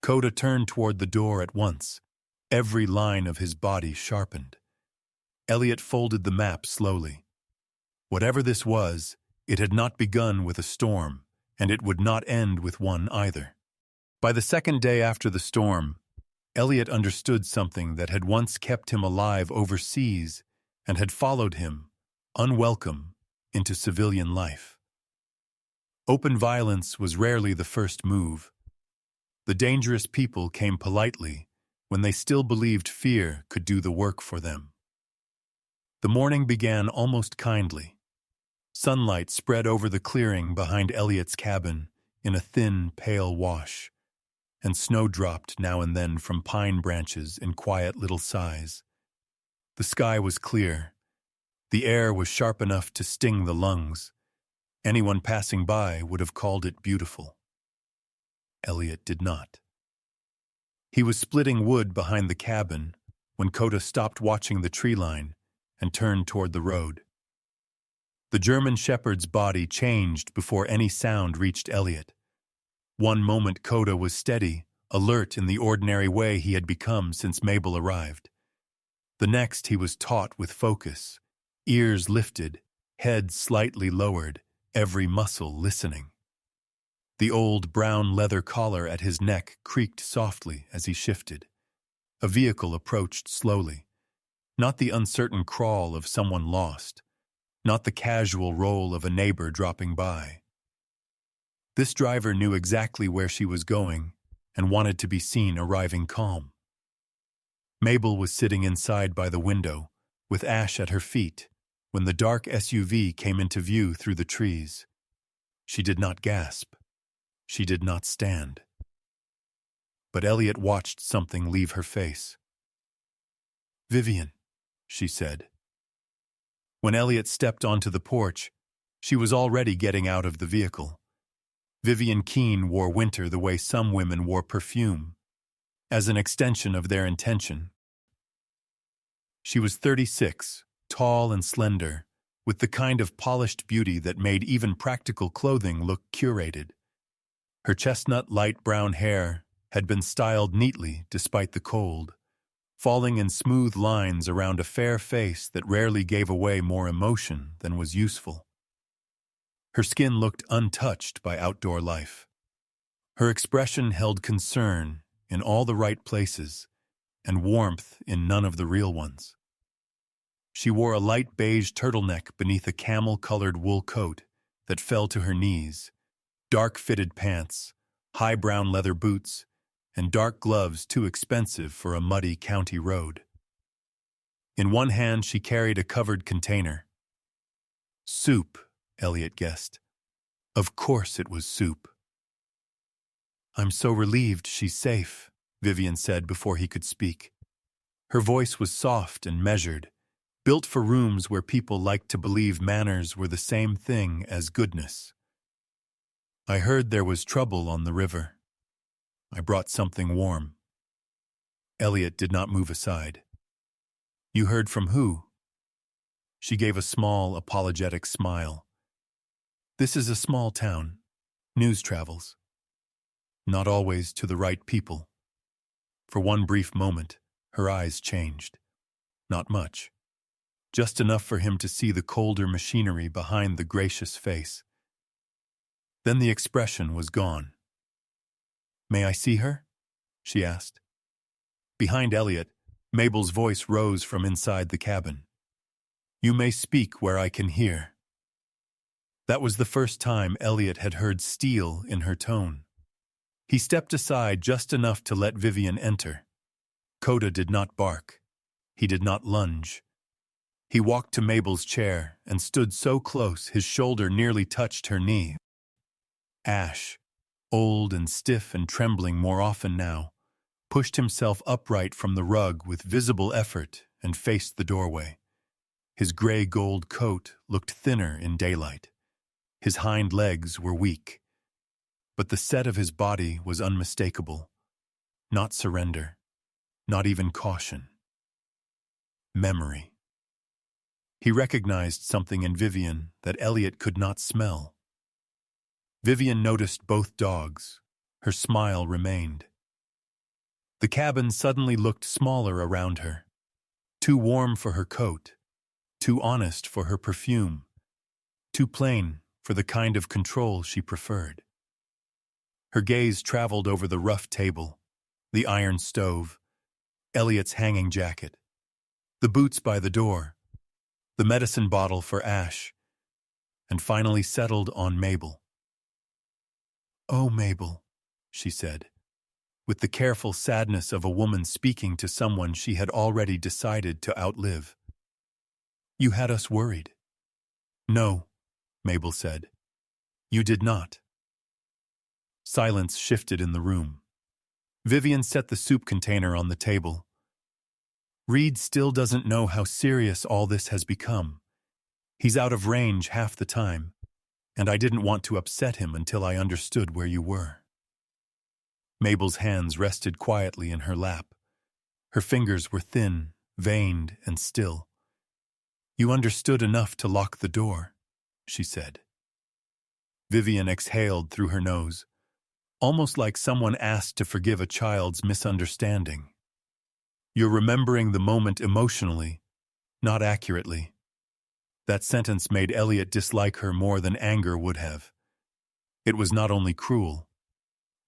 Coda turned toward the door at once, every line of his body sharpened. Elliot folded the map slowly. Whatever this was, it had not begun with a storm, and it would not end with one either. By the second day after the storm, Elliot understood something that had once kept him alive overseas and had followed him, unwelcome, into civilian life. Open violence was rarely the first move. The dangerous people came politely when they still believed fear could do the work for them. The morning began almost kindly. Sunlight spread over the clearing behind Elliot's cabin in a thin, pale wash, and snow dropped now and then from pine branches in quiet little sighs. The sky was clear. The air was sharp enough to sting the lungs. Anyone passing by would have called it beautiful. Elliot did not. He was splitting wood behind the cabin when Coda stopped watching the tree line and turned toward the road. The German shepherd's body changed before any sound reached Elliot. One moment Coda was steady, alert in the ordinary way he had become since Mabel arrived. The next he was taut with focus, ears lifted, head slightly lowered, every muscle listening. The old brown leather collar at his neck creaked softly as he shifted. A vehicle approached slowly. Not the uncertain crawl of someone lost, not the casual roll of a neighbor dropping by. This driver knew exactly where she was going and wanted to be seen arriving calm. Mabel was sitting inside by the window, with Ash at her feet, when the dark SUV came into view through the trees. She did not gasp. She did not stand. But Elliot watched something leave her face. "Vivian," she said. When Elliot stepped onto the porch, she was already getting out of the vehicle. Vivian Keene wore winter the way some women wore perfume, as an extension of their intention. She was 36, tall and slender, with the kind of polished beauty that made even practical clothing look curated. Her chestnut light brown hair had been styled neatly despite the cold, falling in smooth lines around a fair face that rarely gave away more emotion than was useful. Her skin looked untouched by outdoor life. Her expression held concern in all the right places and warmth in none of the real ones. She wore a light beige turtleneck beneath a camel-colored wool coat that fell to her knees, dark-fitted pants, high brown leather boots, and dark gloves too expensive for a muddy county road. In one hand she carried a covered container. Soup, Elliot guessed. Of course it was soup. "I'm so relieved she's safe," Vivian said before he could speak. Her voice was soft and measured, built for rooms where people liked to believe manners were the same thing as goodness. "I heard there was trouble on the river. I brought something warm." Elliot did not move aside. "You heard from who?" She gave a small, apologetic smile. "This is a small town. News travels. Not always to the right people." For one brief moment, her eyes changed. Not much. Just enough for him to see the colder machinery behind the gracious face. Then the expression was gone. "May I see her?" she asked. Behind Elliot, Mabel's voice rose from inside the cabin. "You may speak where I can hear." That was the first time Elliot had heard steel in her tone. He stepped aside just enough to let Vivian enter. Coda did not bark. He did not lunge. He walked to Mabel's chair and stood so close his shoulder nearly touched her knee. Ash, old and stiff and trembling more often now, pushed himself upright from the rug with visible effort and faced the doorway. His gray-gold coat looked thinner in daylight. His hind legs were weak, but the set of his body was unmistakable. Not surrender, not even caution. Memory. He recognized something in Vivian that Elliot could not smell. Vivian noticed both dogs. Her smile remained. The cabin suddenly looked smaller around her. Too warm for her coat, too honest for her perfume, too plain for the kind of control she preferred. Her gaze traveled over the rough table, the iron stove, Elliot's hanging jacket, the boots by the door, the medicine bottle for Ash, and finally settled on Mabel. "Oh, Mabel," she said, with the careful sadness of a woman speaking to someone she had already decided to outlive. "You had us worried." "No," Mabel said. "You did not." Silence shifted in the room. Vivian set the soup container on the table. "Reed still doesn't know how serious all this has become. He's out of range half the time, and I didn't want to upset him until I understood where you were." Mabel's hands rested quietly in her lap. Her fingers were thin, veined, and still. "You understood enough to lock the door," she said. Vivian exhaled through her nose, almost like someone asked to forgive a child's misunderstanding. "You're remembering the moment emotionally, not accurately." That sentence made Elliot dislike her more than anger would have. It was not only cruel,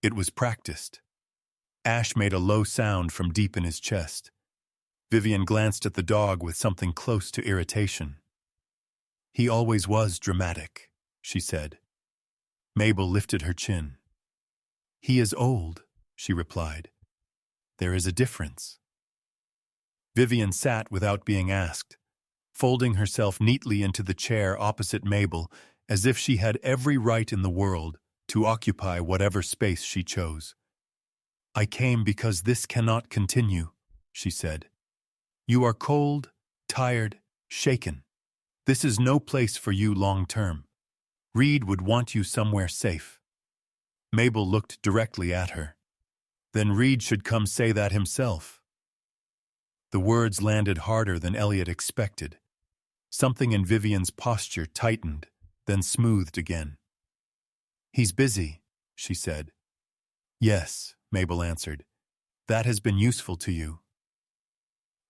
it was practiced. Ash made a low sound from deep in his chest. Vivian glanced at the dog with something close to irritation. "He always was dramatic," she said. Mabel lifted her chin. "He is old," she replied. "There is a difference." Vivian sat without being asked, folding herself neatly into the chair opposite Mabel, as if she had every right in the world to occupy whatever space she chose. "I came because this cannot continue," she said. "You are cold, tired, shaken. This is no place for you long-term. Reed would want you somewhere safe." Mabel looked directly at her. "Then Reed should come say that himself." The words landed harder than Elliot expected. Something in Vivian's posture tightened, then smoothed again. "He's busy," she said. "Yes," Mabel answered. "That has been useful to you."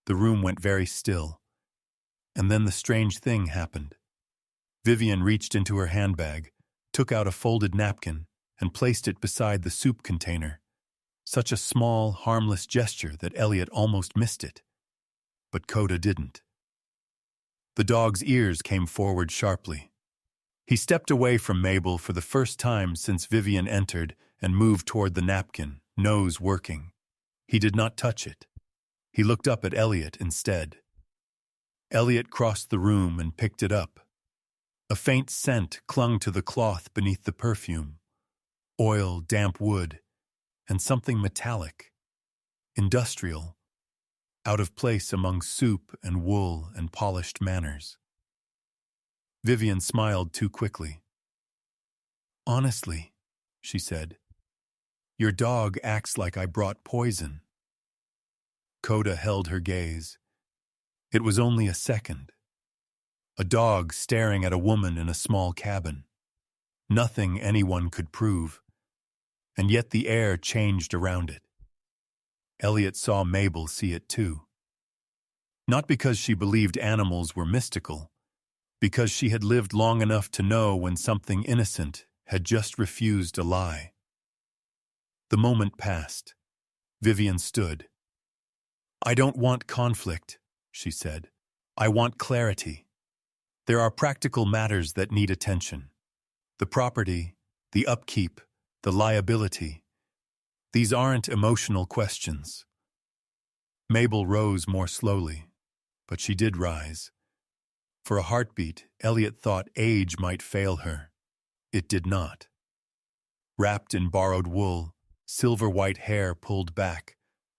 The room went very still, and then the strange thing happened. Vivian reached into her handbag, took out a folded napkin, and placed it beside the soup container. Such a small, harmless gesture that Elliot almost missed it. But Coda didn't. The dog's ears came forward sharply. He stepped away from Mabel for the first time since Vivian entered and moved toward the napkin, nose working. He did not touch it. He looked up at Elliot instead. Elliot crossed the room and picked it up. A faint scent clung to the cloth beneath the perfume. Oil, damp wood, and something metallic. Industrial. Out of place among soup and wool and polished manners. Vivian smiled too quickly. "Honestly," she said, "your dog acts like I brought poison." Coda held her gaze. It was only a second. A dog staring at a woman in a small cabin. Nothing anyone could prove. And yet the air changed around it. Elliot saw Mabel see it too. Not because she believed animals were mystical, because she had lived long enough to know when something innocent had just refused a lie. The moment passed. Vivian stood. "I don't want conflict," she said. "I want clarity. There are practical matters that need attention. The property, the upkeep, the liability. These aren't emotional questions." Mabel rose more slowly, but she did rise. For a heartbeat, Elliot thought age might fail her. It did not. Wrapped in borrowed wool, silver-white hair pulled back,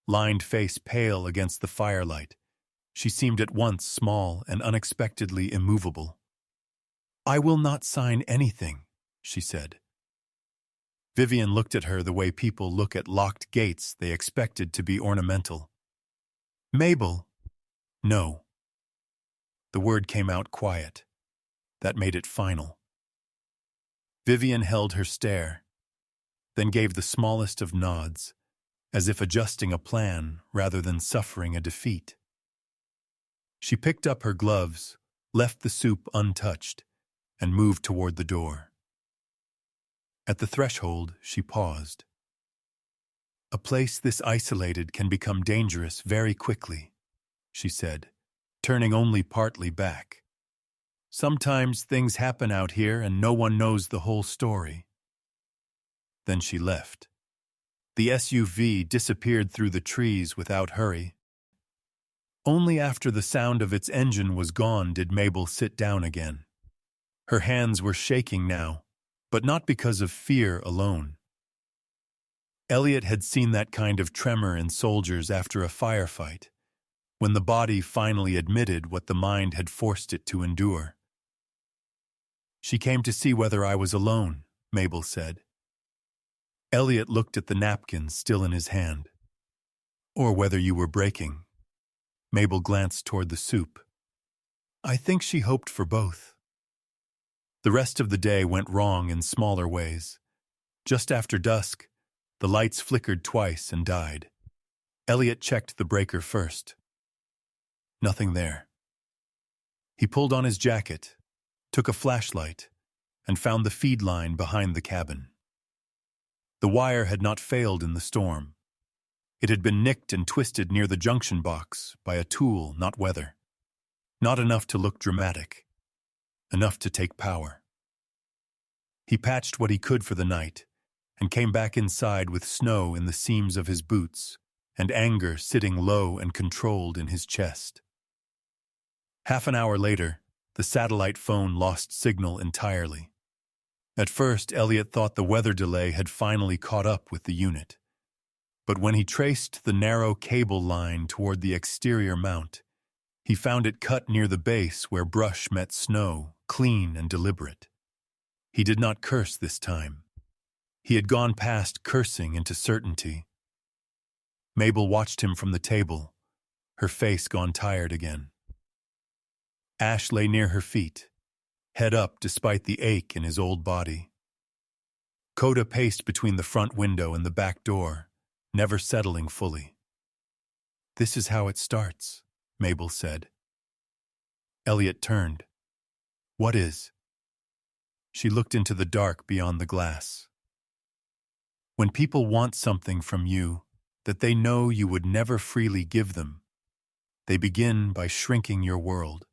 lined face pale against the firelight. She seemed at once small and unexpectedly immovable. "I will not sign anything," she said. Vivian looked at her the way people look at locked gates they expected to be ornamental. "Mabel." "No." The word came out quiet. That made it final. Vivian held her stare, then gave the smallest of nods, as if adjusting a plan rather than suffering a defeat. She picked up her gloves, left the soup untouched, and moved toward the door. At the threshold, she paused. "A place this isolated can become dangerous very quickly," she said, turning only partly back. "Sometimes things happen out here and no one knows the whole story." Then she left. The SUV disappeared through the trees without hurry. Only after the sound of its engine was gone did Mabel sit down again. Her hands were shaking now, but not because of fear alone. Elliot had seen that kind of tremor in soldiers after a firefight, when the body finally admitted what the mind had forced it to endure. "She came to see whether I was alone," Mabel said. Elliot looked at the napkin still in his hand. "Or whether you were breaking." Mabel glanced toward the soup. "I think she hoped for both." The rest of the day went wrong in smaller ways. Just after dusk, the lights flickered twice and died. Elliot checked the breaker first. Nothing there. He pulled on his jacket, took a flashlight, and found the feed line behind the cabin. The wire had not failed in the storm. It had been nicked and twisted near the junction box by a tool, not weather. Not enough to look dramatic. Enough to take power. He patched what he could for the night and came back inside with snow in the seams of his boots and anger sitting low and controlled in his chest. Half an hour later, the satellite phone lost signal entirely. At first, Elliot thought the weather delay had finally caught up with the unit. But when he traced the narrow cable line toward the exterior mount, he found it cut near the base where brush met snow, clean and deliberate. He did not curse this time. He had gone past cursing into certainty. Mabel watched him from the table, her face gone tired again. Ash lay near her feet, head up despite the ache in his old body. Coda paced between the front window and the back door, never settling fully. "This is how it starts," Mabel said. Elliot turned. "What is?" She looked into the dark beyond the glass. "When people want something from you that they know you would never freely give them, they begin by shrinking your world.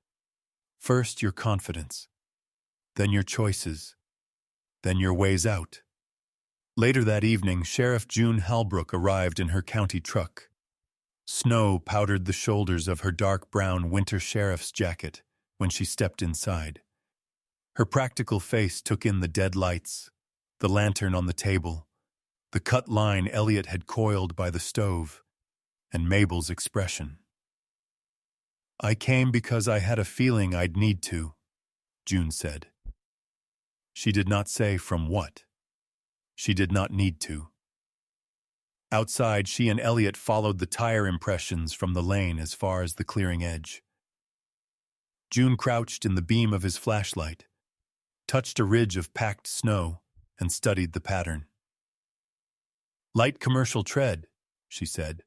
First your confidence, then your choices, then your ways out." Later that evening, Sheriff June Halbrook arrived in her county truck. Snow powdered the shoulders of her dark brown winter sheriff's jacket when she stepped inside. Her practical face took in the dead lights, the lantern on the table, the cut line Elliot had coiled by the stove, and Mabel's expression. "I came because I had a feeling I'd need to," June said. She did not say from what. She did not need to. Outside, she and Elliot followed the tire impressions from the lane as far as the clearing edge. June crouched in the beam of his flashlight, touched a ridge of packed snow, and studied the pattern. "Light commercial tread," she said.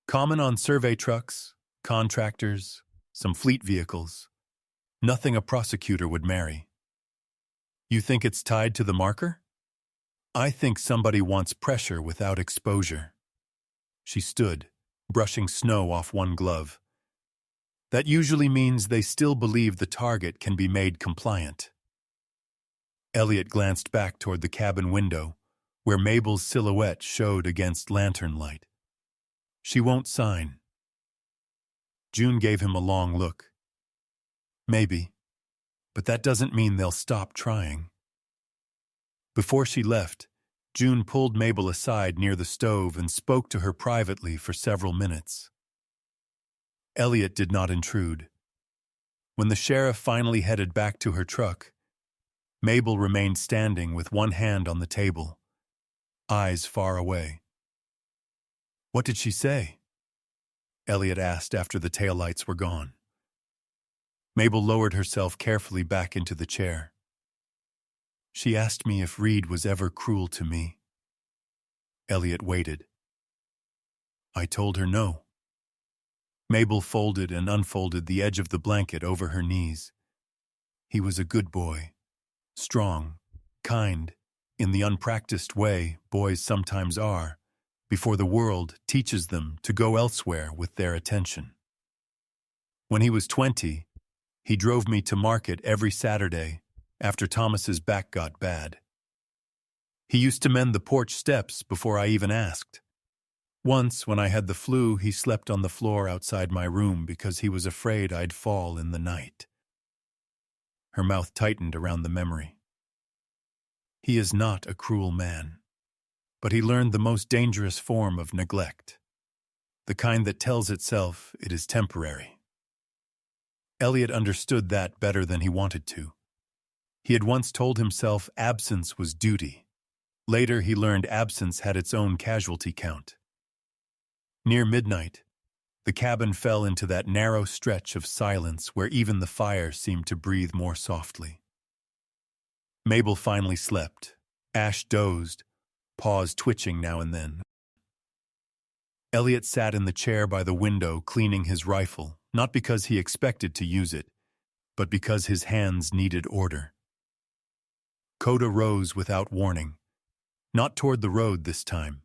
"Common on survey trucks, contractors, some fleet vehicles. Nothing a prosecutor would marry." "You think it's tied to the marker?" "I think somebody wants pressure without exposure." She stood, brushing snow off one glove. "That usually means they still believe the target can be made compliant." Elliot glanced back toward the cabin window, where Mabel's silhouette showed against lantern light. "She won't sign." June gave him a long look. "Maybe, but that doesn't mean they'll stop trying." Before she left, June pulled Mabel aside near the stove and spoke to her privately for several minutes. Elliot did not intrude. When the sheriff finally headed back to her truck, Mabel remained standing with one hand on the table, eyes far away. "What did she say?" Elliot asked after the taillights were gone. Mabel lowered herself carefully back into the chair. "She asked me if Reed was ever cruel to me." Elliot waited. "I told her no." Mabel folded and unfolded the edge of the blanket over her knees. "He was a good boy, strong, kind, in the unpracticed way boys sometimes are, before the world teaches them to go elsewhere with their attention. When he was 20, he drove me to market every Saturday after Thomas's back got bad. He used to mend the porch steps before I even asked. Once, when I had the flu, he slept on the floor outside my room because he was afraid I'd fall in the night." Her mouth tightened around the memory. "He is not a cruel man, but he learned the most dangerous form of neglect, the kind that tells itself it is temporary." Elliot understood that better than he wanted to. He had once told himself absence was duty. Later, he learned absence had its own casualty count. Near midnight, the cabin fell into that narrow stretch of silence where even the fire seemed to breathe more softly. Mabel finally slept. Ash dozed, paws twitching now and then. Elliot sat in the chair by the window cleaning his rifle, not because he expected to use it, but because his hands needed order. Coda rose without warning, not toward the road this time,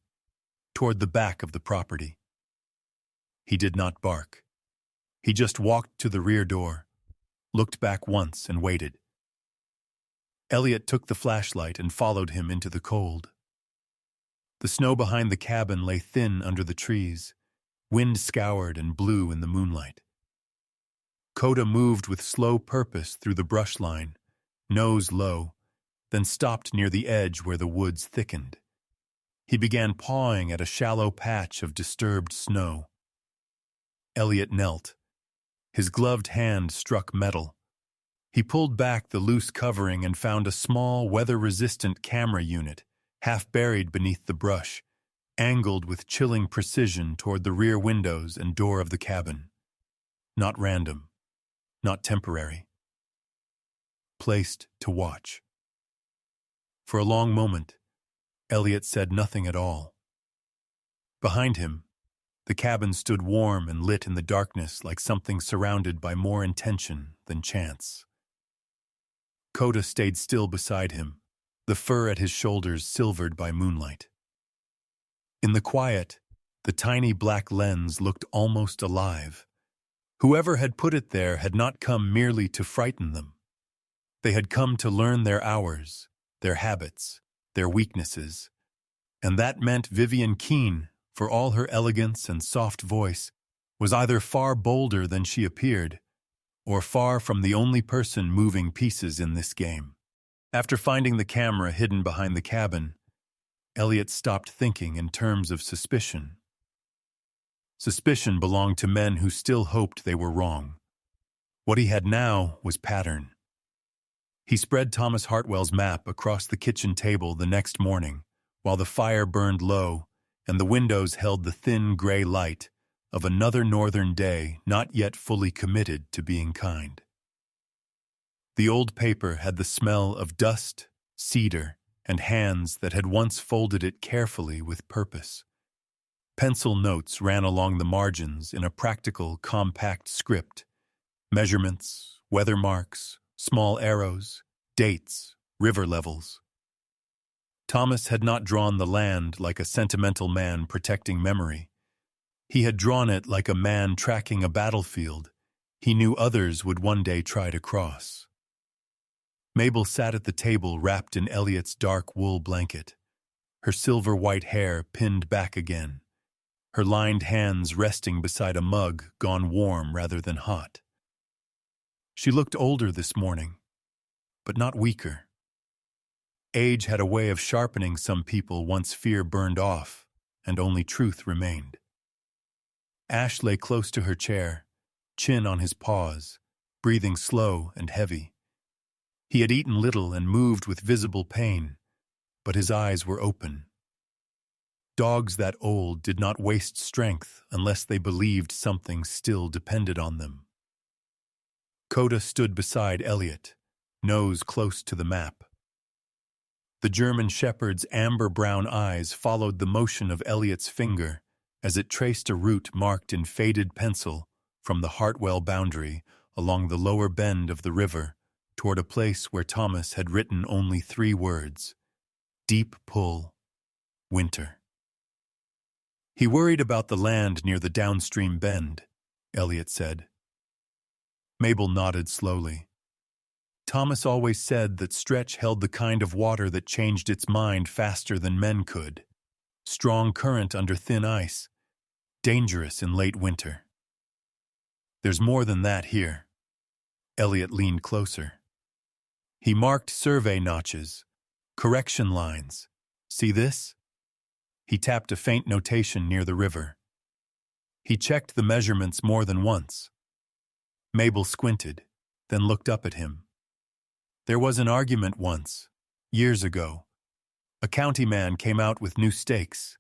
toward the back of the property. He did not bark. He just walked to the rear door, looked back once and waited. Elliot took the flashlight and followed him into the cold. The snow behind the cabin lay thin under the trees, wind scoured and blue in the moonlight. Coda moved with slow purpose through the brush line, nose low, then stopped near the edge where the woods thickened. He began pawing at a shallow patch of disturbed snow. Elliot knelt. His gloved hand struck metal. He pulled back the loose covering and found a small, weather-resistant camera unit, half buried beneath the brush, angled with chilling precision toward the rear windows and door of the cabin. Not random, not temporary. Placed to watch. For a long moment, Elliot said nothing at all. Behind him, the cabin stood warm and lit in the darkness like something surrounded by more intention than chance. Coda stayed still beside him, the fur at his shoulders silvered by moonlight. In the quiet, the tiny black lens looked almost alive. Whoever had put it there had not come merely to frighten them. They had come to learn their hours, their habits, their weaknesses. And that meant Vivian Keene, for all her elegance and soft voice, was either far bolder than she appeared, or far from the only person moving pieces in this game. After finding the camera hidden behind the cabin, Elliot stopped thinking in terms of suspicion. Suspicion belonged to men who still hoped they were wrong. What he had now was pattern. He spread Thomas Hartwell's map across the kitchen table the next morning, while the fire burned low and the windows held the thin gray light of another northern day not yet fully committed to being kind. The old paper had the smell of dust, cedar, and hands that had once folded it carefully with purpose. Pencil notes ran along the margins in a practical, compact script. Measurements, weather marks, small arrows, dates, river levels. Thomas had not drawn the land like a sentimental man protecting memory. He had drawn it like a man tracking a battlefield he knew others would one day try to cross. Mabel sat at the table wrapped in Elliot's dark wool blanket, her silver-white hair pinned back again, her lined hands resting beside a mug gone warm rather than hot. She looked older this morning, but not weaker. Age had a way of sharpening some people once fear burned off, and only truth remained. Ash lay close to her chair, chin on his paws, breathing slow and heavy. He had eaten little and moved with visible pain, but his eyes were open. Dogs that old did not waste strength unless they believed something still depended on them. Coda stood beside Elliot, nose close to the map. The German shepherd's amber-brown eyes followed the motion of Elliot's finger as it traced a route marked in faded pencil from the Hartwell boundary along the lower bend of the river toward a place where Thomas had written only 3 words: Deep Pull, Winter. He worried about the land near the downstream bend, Elliot said. Mabel nodded slowly. Thomas always said that Stretch held the kind of water that changed its mind faster than men could. Strong current under thin ice, dangerous in late winter. There's more than that here. Elliot leaned closer. He marked survey notches, correction lines. See this? He tapped a faint notation near the river. He checked the measurements more than once. Mabel squinted, then looked up at him. There was an argument once, years ago. A county man came out with new stakes.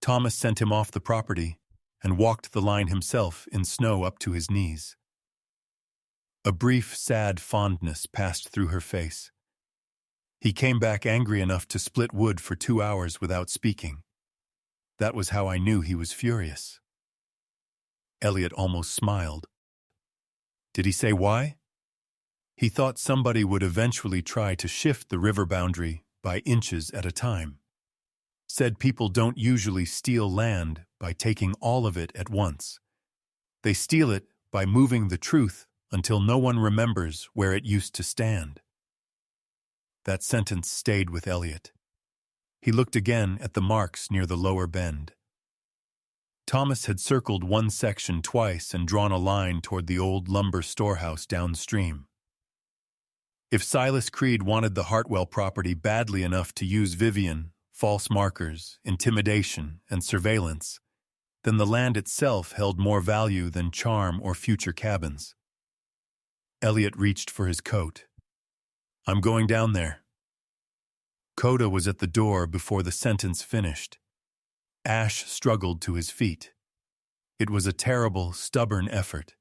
Thomas sent him off the property and walked the line himself in snow up to his knees. A brief, sad fondness passed through her face. He came back angry enough to split wood for 2 hours without speaking. That was how I knew he was furious. Elliot almost smiled. Did he say why? He thought somebody would eventually try to shift the river boundary by inches at a time. Said people don't usually steal land by taking all of it at once. They steal it by moving the truth until no one remembers where it used to stand. That sentence stayed with Elliot. He looked again at the marks near the lower bend. Thomas had circled one section twice and drawn a line toward the old lumber storehouse downstream. If Silas Creed wanted the Hartwell property badly enough to use Vivian, false markers, intimidation, and surveillance, then the land itself held more value than charm or future cabins. Elliot reached for his coat. I'm going down there. Coda was at the door before the sentence finished. Ash struggled to his feet. It was a terrible, stubborn effort.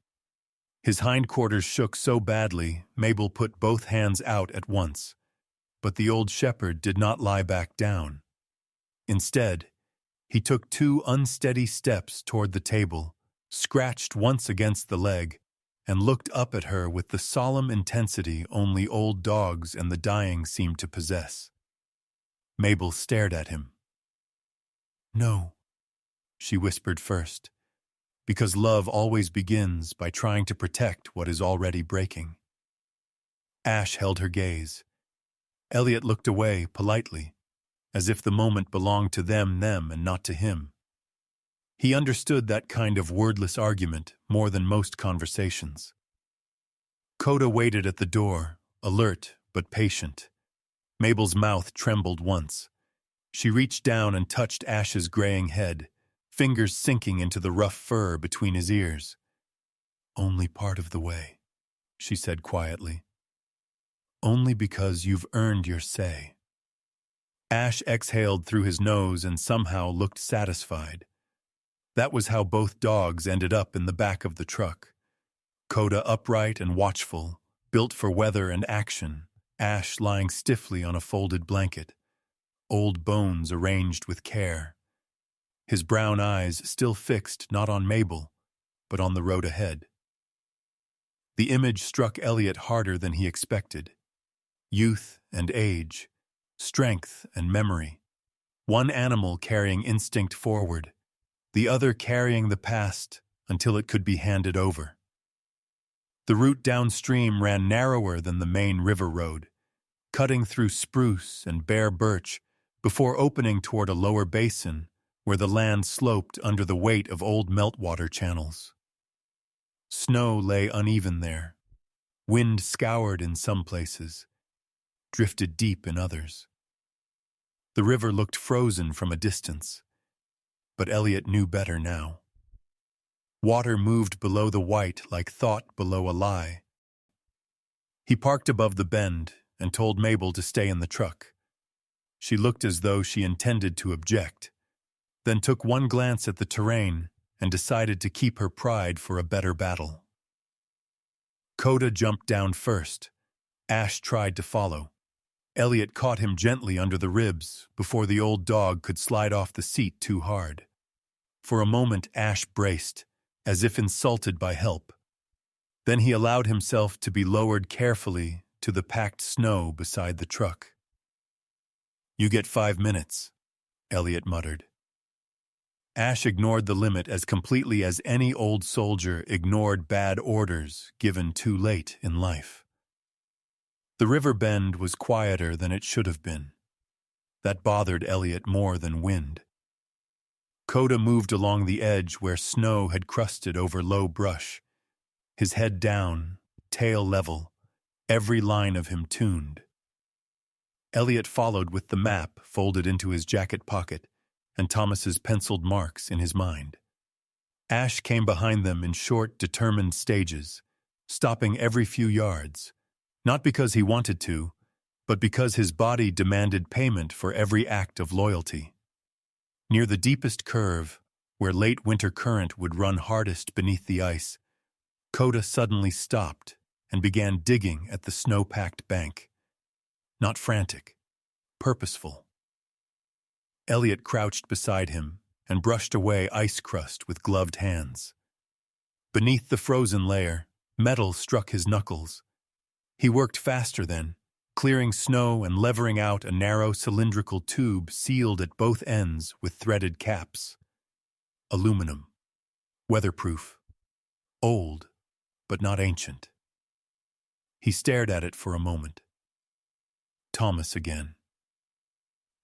His hindquarters shook so badly, Mabel put both hands out at once. But the old shepherd did not lie back down. Instead, he took 2 unsteady steps toward the table, scratched once against the leg, and looked up at her with the solemn intensity only old dogs and the dying seem to possess. Mabel stared at him. No, she whispered first, because love always begins by trying to protect what is already breaking. Ash held her gaze. Elliot looked away politely, as if the moment belonged to them and not to him. He understood that kind of wordless argument more than most conversations. Coda waited at the door, alert but patient. Mabel's mouth trembled once. She reached down and touched Ash's graying head, fingers sinking into the rough fur between his ears. Only part of the way, she said quietly. Only because you've earned your say. Ash exhaled through his nose and somehow looked satisfied. That was how both dogs ended up in the back of the truck. Coda upright and watchful, built for weather and action, Ash lying stiffly on a folded blanket, old bones arranged with care. His brown eyes still fixed not on Mabel, but on the road ahead. The image struck Elliot harder than he expected. Youth and age, strength and memory. One animal carrying instinct forward, the other carrying the past until it could be handed over. The route downstream ran narrower than the main river road, cutting through spruce and bare birch before opening toward a lower basin where the land sloped under the weight of old meltwater channels. Snow lay uneven there. Wind scoured in some places. drifted deep in others. The river looked frozen from a distance, but Elliot knew better now. Water moved below the white like thought below a lie. He parked above the bend and told Mabel to stay in the truck. She looked as though she intended to object, then took one glance at the terrain and decided to keep her pride for a better battle. Coda jumped down first. Ash tried to follow. Elliot caught him gently under the ribs before the old dog could slide off the seat too hard. For a moment Ash braced, as if insulted by help. Then he allowed himself to be lowered carefully to the packed snow beside the truck. "You get 5 minutes," Elliot muttered. Ash ignored the limit as completely as any old soldier ignored bad orders given too late in life. The river bend was quieter than it should have been. That bothered Elliot more than wind. Coda moved along the edge where snow had crusted over low brush, his head down, tail level, every line of him tuned. Elliot followed with the map folded into his jacket pocket and Thomas's penciled marks in his mind. Ash came behind them in short, determined stages, stopping every few yards, not because he wanted to, but because his body demanded payment for every act of loyalty. Near the deepest curve, where late winter current would run hardest beneath the ice, Coda suddenly stopped and began digging at the snow-packed bank. Not frantic, purposeful. Elliot crouched beside him and brushed away ice crust with gloved hands. Beneath the frozen layer, metal struck his knuckles. He worked faster then, clearing snow and levering out a narrow cylindrical tube sealed at both ends with threaded caps. Aluminum. Weatherproof. Old, but not ancient. He stared at it for a moment. Thomas again.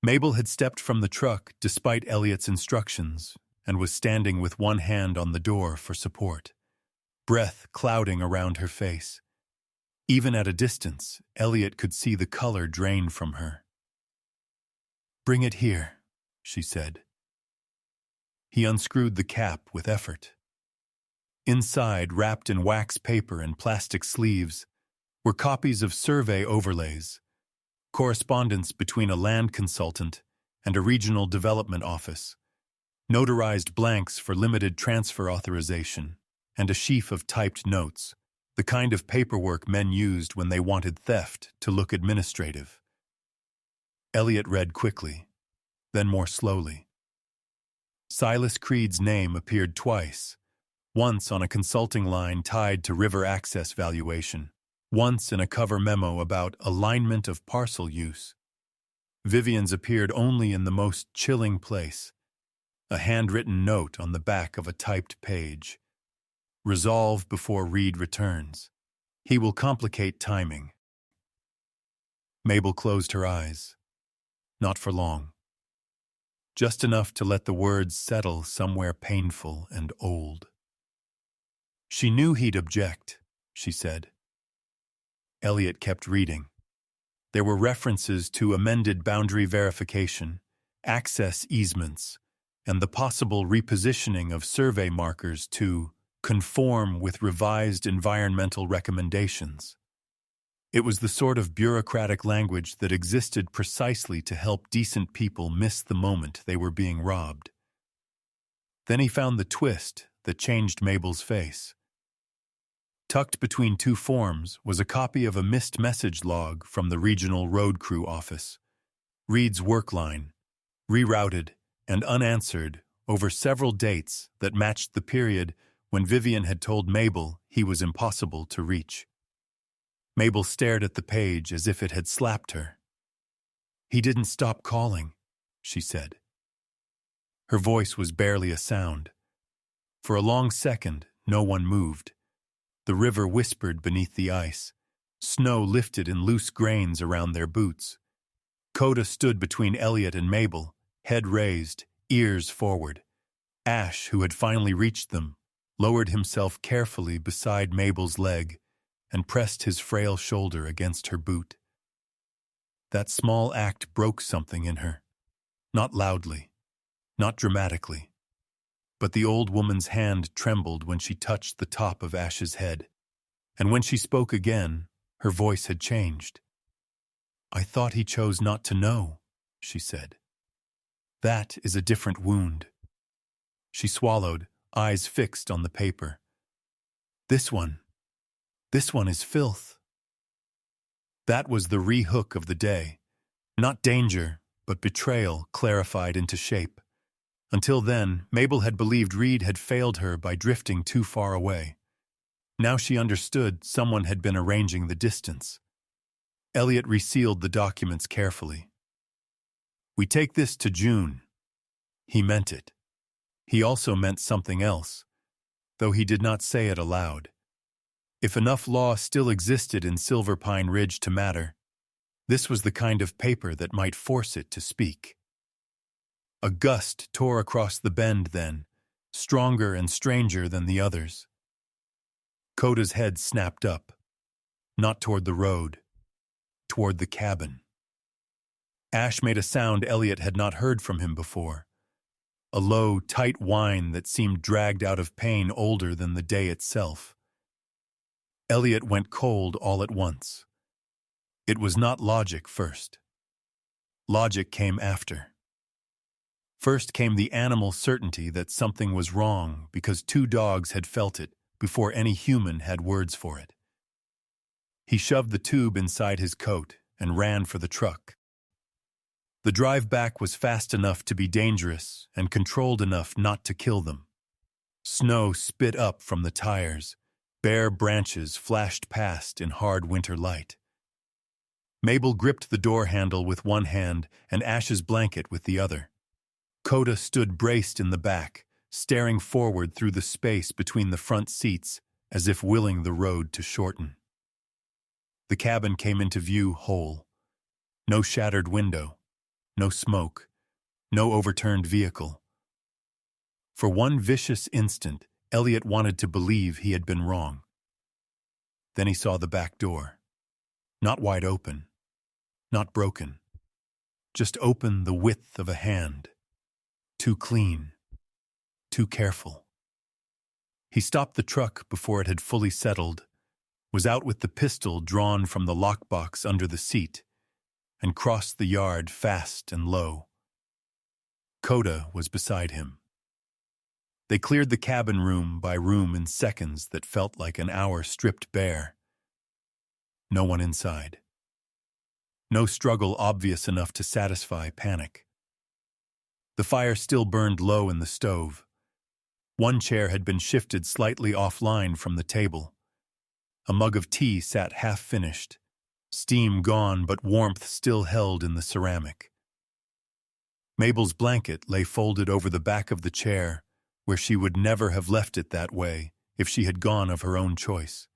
Mabel had stepped from the truck despite Elliot's instructions and was standing with one hand on the door for support, breath clouding around her face. Even at a distance, Elliot could see the color drain from her. "Bring it here," she said. He unscrewed the cap with effort. Inside, wrapped in wax paper and plastic sleeves, were copies of survey overlays, correspondence between a land consultant and a regional development office, notarized blanks for limited transfer authorization, and a sheaf of typed notes, the kind of paperwork men used when they wanted theft to look administrative. Elliot read quickly, then more slowly. Silas Creed's name appeared twice, once on a consulting line tied to river access valuation, once in a cover memo about alignment of parcel use. Vivian's appeared only in the most chilling place, a handwritten note on the back of a typed page. "Resolve before Reed returns. He will complicate timing." Mabel closed her eyes. Not for long. Just enough to let the words settle somewhere painful and old. "She knew he'd object," she said. Elliot kept reading. There were references to amended boundary verification, access easements, and the possible repositioning of survey markers to conform with revised environmental recommendations. It was the sort of bureaucratic language that existed precisely to help decent people miss the moment they were being robbed. Then he found the twist that changed Mabel's face. Tucked between two forms was a copy of a missed message log from the regional road crew office. Reed's work line, rerouted and unanswered over several dates that matched the period when Vivian had told Mabel he was impossible to reach. Mabel stared at the page as if it had slapped her. "He didn't stop calling," she said. Her voice was barely a sound. For a long second, no one moved. The river whispered beneath the ice. Snow lifted in loose grains around their boots. Coda stood between Elliot and Mabel, head raised, ears forward. Ash, who had finally reached them, lowered himself carefully beside Mabel's leg and pressed his frail shoulder against her boot. That small act broke something in her. Not loudly, not dramatically. But the old woman's hand trembled when she touched the top of Ash's head. And when she spoke again, her voice had changed. "I thought he chose not to know," she said. "That is a different wound." She swallowed, eyes fixed on the paper. This one is filth." That was the re-hook of the day. Not danger, but betrayal clarified into shape. Until then, Mabel had believed Reed had failed her by drifting too far away. Now she understood someone had been arranging the distance. Elliot resealed the documents carefully. "We take this to June." He meant it. He also meant something else, though he did not say it aloud. If enough law still existed in Silver Pine Ridge to matter, this was the kind of paper that might force it to speak. A gust tore across the bend then, stronger and stranger than the others. Coda's head snapped up, not toward the road, toward the cabin. Ash made a sound Elliot had not heard from him before. A low, tight whine that seemed dragged out of pain older than the day itself. Elliot went cold all at once. It was not logic first. Logic came after. First came the animal certainty that something was wrong because 2 dogs had felt it before any human had words for it. He shoved the tube inside his coat and ran for the truck. The drive back was fast enough to be dangerous and controlled enough not to kill them. Snow spit up from the tires. Bare branches flashed past in hard winter light. Mabel gripped the door handle with one hand and Ash's blanket with the other. Coda stood braced in the back, staring forward through the space between the front seats as if willing the road to shorten. The cabin came into view whole. No shattered window, no smoke, no overturned vehicle. For one vicious instant, Elliot wanted to believe he had been wrong. Then he saw the back door. Not wide open, not broken. Just open the width of a hand. Too clean, too careful. He stopped the truck before it had fully settled, was out with the pistol drawn from the lockbox under the seat, and crossed the yard fast and low. Coda was beside him. They cleared the cabin room by room in seconds that felt like an hour stripped bare. No one inside. No struggle obvious enough to satisfy panic. The fire still burned low in the stove. One chair had been shifted slightly offline from the table. A mug of tea sat half-finished, steam gone but warmth still held in the ceramic. Mabel's blanket lay folded over the back of the chair, where she would never have left it that way if she had gone of her own choice.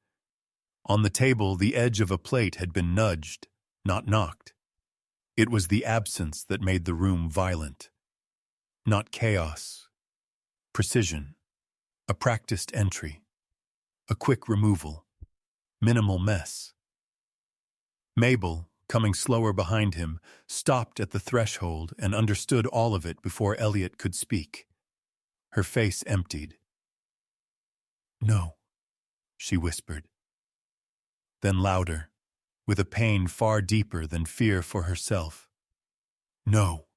On the table, the edge of a plate had been nudged, not knocked. It was the absence that made the room violent. Not chaos. Precision. A practiced entry. A quick removal. Minimal mess. Mabel, coming slower behind him, stopped at the threshold and understood all of it before Elliot could speak. Her face emptied. "No," she whispered. Then louder, with a pain far deeper than fear for herself. "No."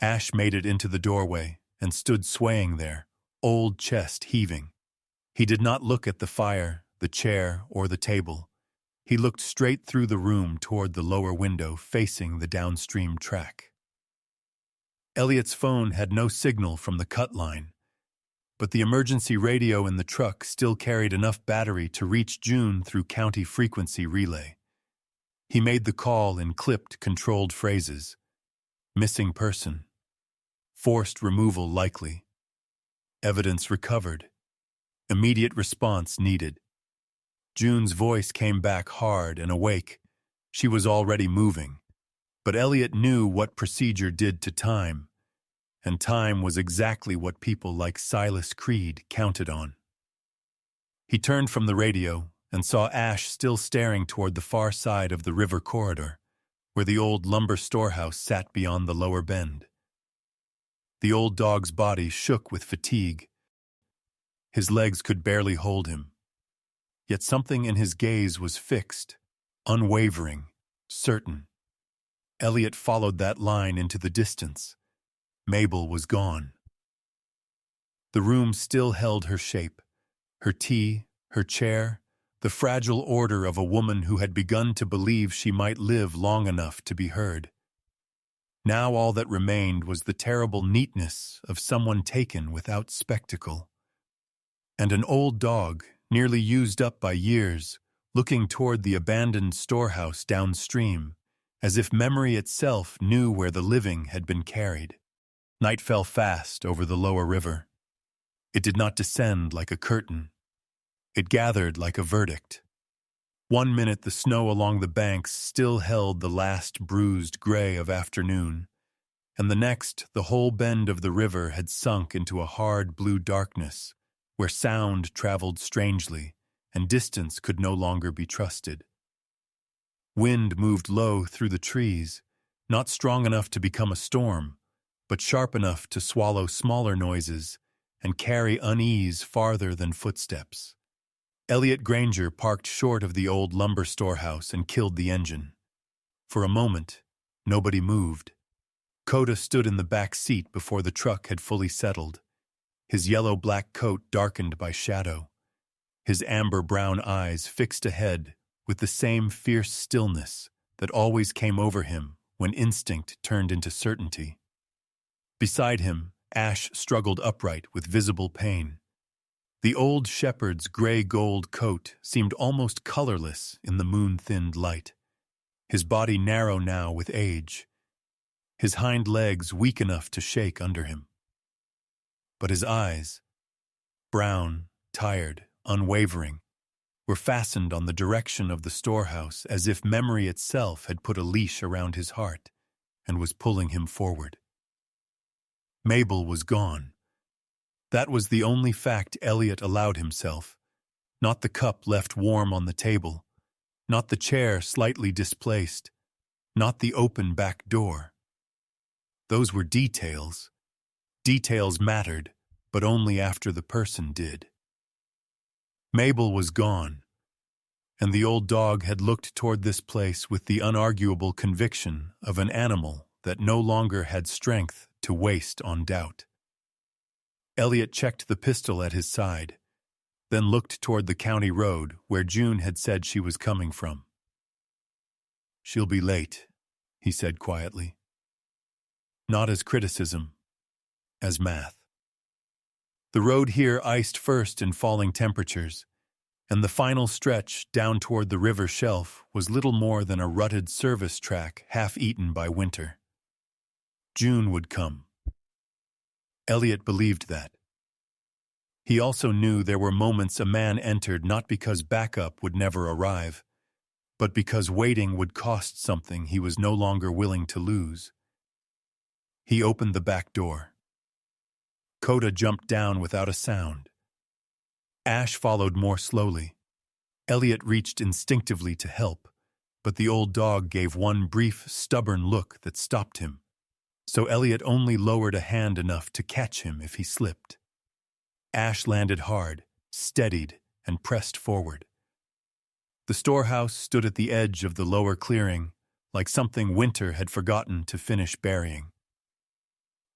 Ash made it into the doorway and stood swaying there, old chest heaving. He did not look at the fire, the chair, or the table. He looked straight through the room toward the lower window facing the downstream track. Elliot's phone had no signal from the cut line, but the emergency radio in the truck still carried enough battery to reach June through county frequency relay. He made the call in clipped, controlled phrases. Missing person. Forced removal likely. Evidence recovered. Immediate response needed. June's voice came back hard and awake. She was already moving. But Elliot knew what procedure did to time, and time was exactly what people like Silas Creed counted on. He turned from the radio and saw Ash still staring toward the far side of the river corridor, where the old lumber storehouse sat beyond the lower bend. The old dog's body shook with fatigue. His legs could barely hold him. Yet something in his gaze was fixed, unwavering, certain. Elliot followed that line into the distance. Mabel was gone. The room still held her shape, her tea, her chair, the fragile order of a woman who had begun to believe she might live long enough to be heard. Now all that remained was the terrible neatness of someone taken without spectacle. And an old dog, nearly used up by years, looking toward the abandoned storehouse downstream, as if memory itself knew where the living had been carried. Night fell fast over the lower river. It did not descend like a curtain. It gathered like a verdict. 1 minute the snow along the banks still held the last bruised gray of afternoon, and the next the whole bend of the river had sunk into a hard blue darkness, where sound traveled strangely, and distance could no longer be trusted. Wind moved low through the trees, not strong enough to become a storm, but sharp enough to swallow smaller noises and carry unease farther than footsteps. Elliot Granger parked short of the old lumber storehouse and killed the engine. For a moment, nobody moved. Coda stood in the back seat before the truck had fully settled, his yellow-black coat darkened by shadow, his amber-brown eyes fixed ahead with the same fierce stillness that always came over him when instinct turned into certainty. Beside him, Ash struggled upright with visible pain. The old shepherd's gray-gold coat seemed almost colorless in the moon-thinned light, his body narrow now with age, his hind legs weak enough to shake under him. But his eyes, brown, tired, unwavering, were fastened on the direction of the storehouse as if memory itself had put a leash around his heart and was pulling him forward. Mabel was gone. That was the only fact Elliot allowed himself, not the cup left warm on the table, not the chair slightly displaced, not the open back door. Those were details. Details mattered, but only after the person did. Mabel was gone, and the old dog had looked toward this place with the unarguable conviction of an animal that no longer had strength to waste on doubt. Elliot checked the pistol at his side, then looked toward the county road where June had said she was coming from. "She'll be late," he said quietly. Not as criticism, as math. The road here iced first in falling temperatures, and the final stretch down toward the river shelf was little more than a rutted service track half-eaten by winter. June would come. Elliot believed that. He also knew there were moments a man entered not because backup would never arrive, but because waiting would cost something he was no longer willing to lose. He opened the back door. Coda jumped down without a sound. Ash followed more slowly. Elliot reached instinctively to help, but the old dog gave one brief, stubborn look that stopped him, so Elliot only lowered a hand enough to catch him if he slipped. Ash landed hard, steadied, and pressed forward. The storehouse stood at the edge of the lower clearing, like something winter had forgotten to finish burying.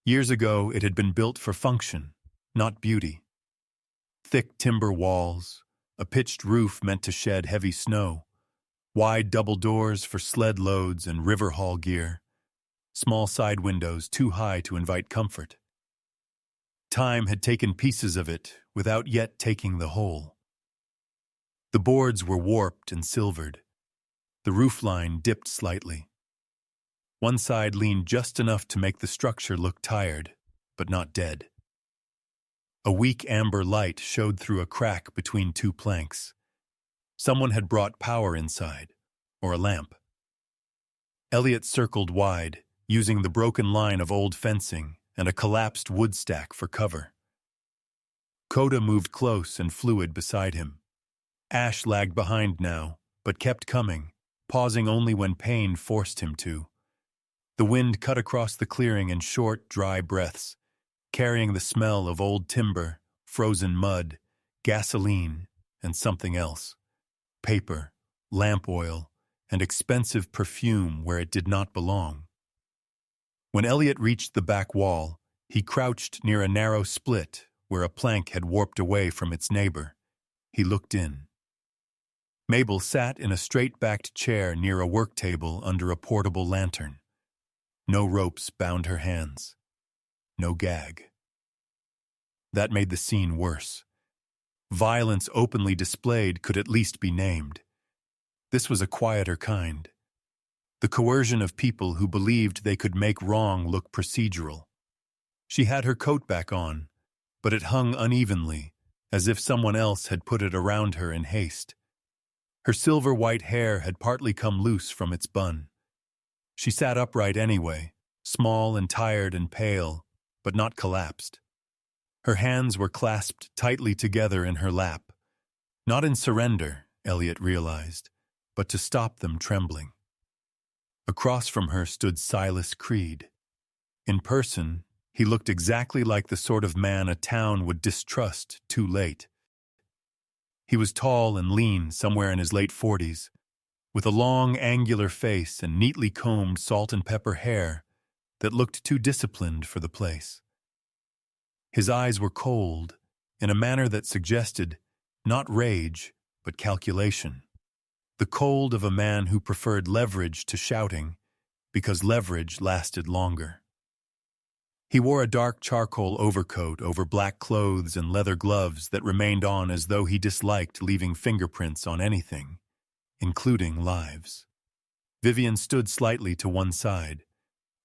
Years ago, it had been built for function, not beauty. Thick timber walls, a pitched roof meant to shed heavy snow, wide double doors for sled loads and river haul gear, small side windows too high to invite comfort. Time had taken pieces of it without yet taking the whole. The boards were warped and silvered. The roofline dipped slightly. One side leaned just enough to make the structure look tired, but not dead. A weak amber light showed through a crack between two planks. Someone had brought power inside, or a lamp. Elliot circled wide, using the broken line of old fencing and a collapsed wood stack for cover. Coda moved close and fluid beside him. Ash lagged behind now, but kept coming, pausing only when pain forced him to. The wind cut across the clearing in short, dry breaths, carrying the smell of old timber, frozen mud, gasoline, and something else. Paper, lamp oil, and expensive perfume where it did not belong. When Elliot reached the back wall, he crouched near a narrow split where a plank had warped away from its neighbor. He looked in. Mabel sat in a straight-backed chair near a work table under a portable lantern. No ropes bound her hands. No gag. That made the scene worse. Violence openly displayed could at least be named. This was a quieter kind. The coercion of people who believed they could make wrong look procedural. She had her coat back on, but it hung unevenly, as if someone else had put it around her in haste. Her silver-white hair had partly come loose from its bun. She sat upright anyway, small and tired and pale, but not collapsed. Her hands were clasped tightly together in her lap, not in surrender, Elliot realized, but to stop them trembling. Across from her stood Silas Creed. In person, he looked exactly like the sort of man a town would distrust too late. He was tall and lean, somewhere in his late 40s, with a long, angular face and neatly combed salt and pepper hair that looked too disciplined for the place. His eyes were cold, in a manner that suggested not rage, but calculation. The cold of a man who preferred leverage to shouting, because leverage lasted longer. He wore a dark charcoal overcoat over black clothes and leather gloves that remained on as though he disliked leaving fingerprints on anything, including lives. Vivian stood slightly to one side,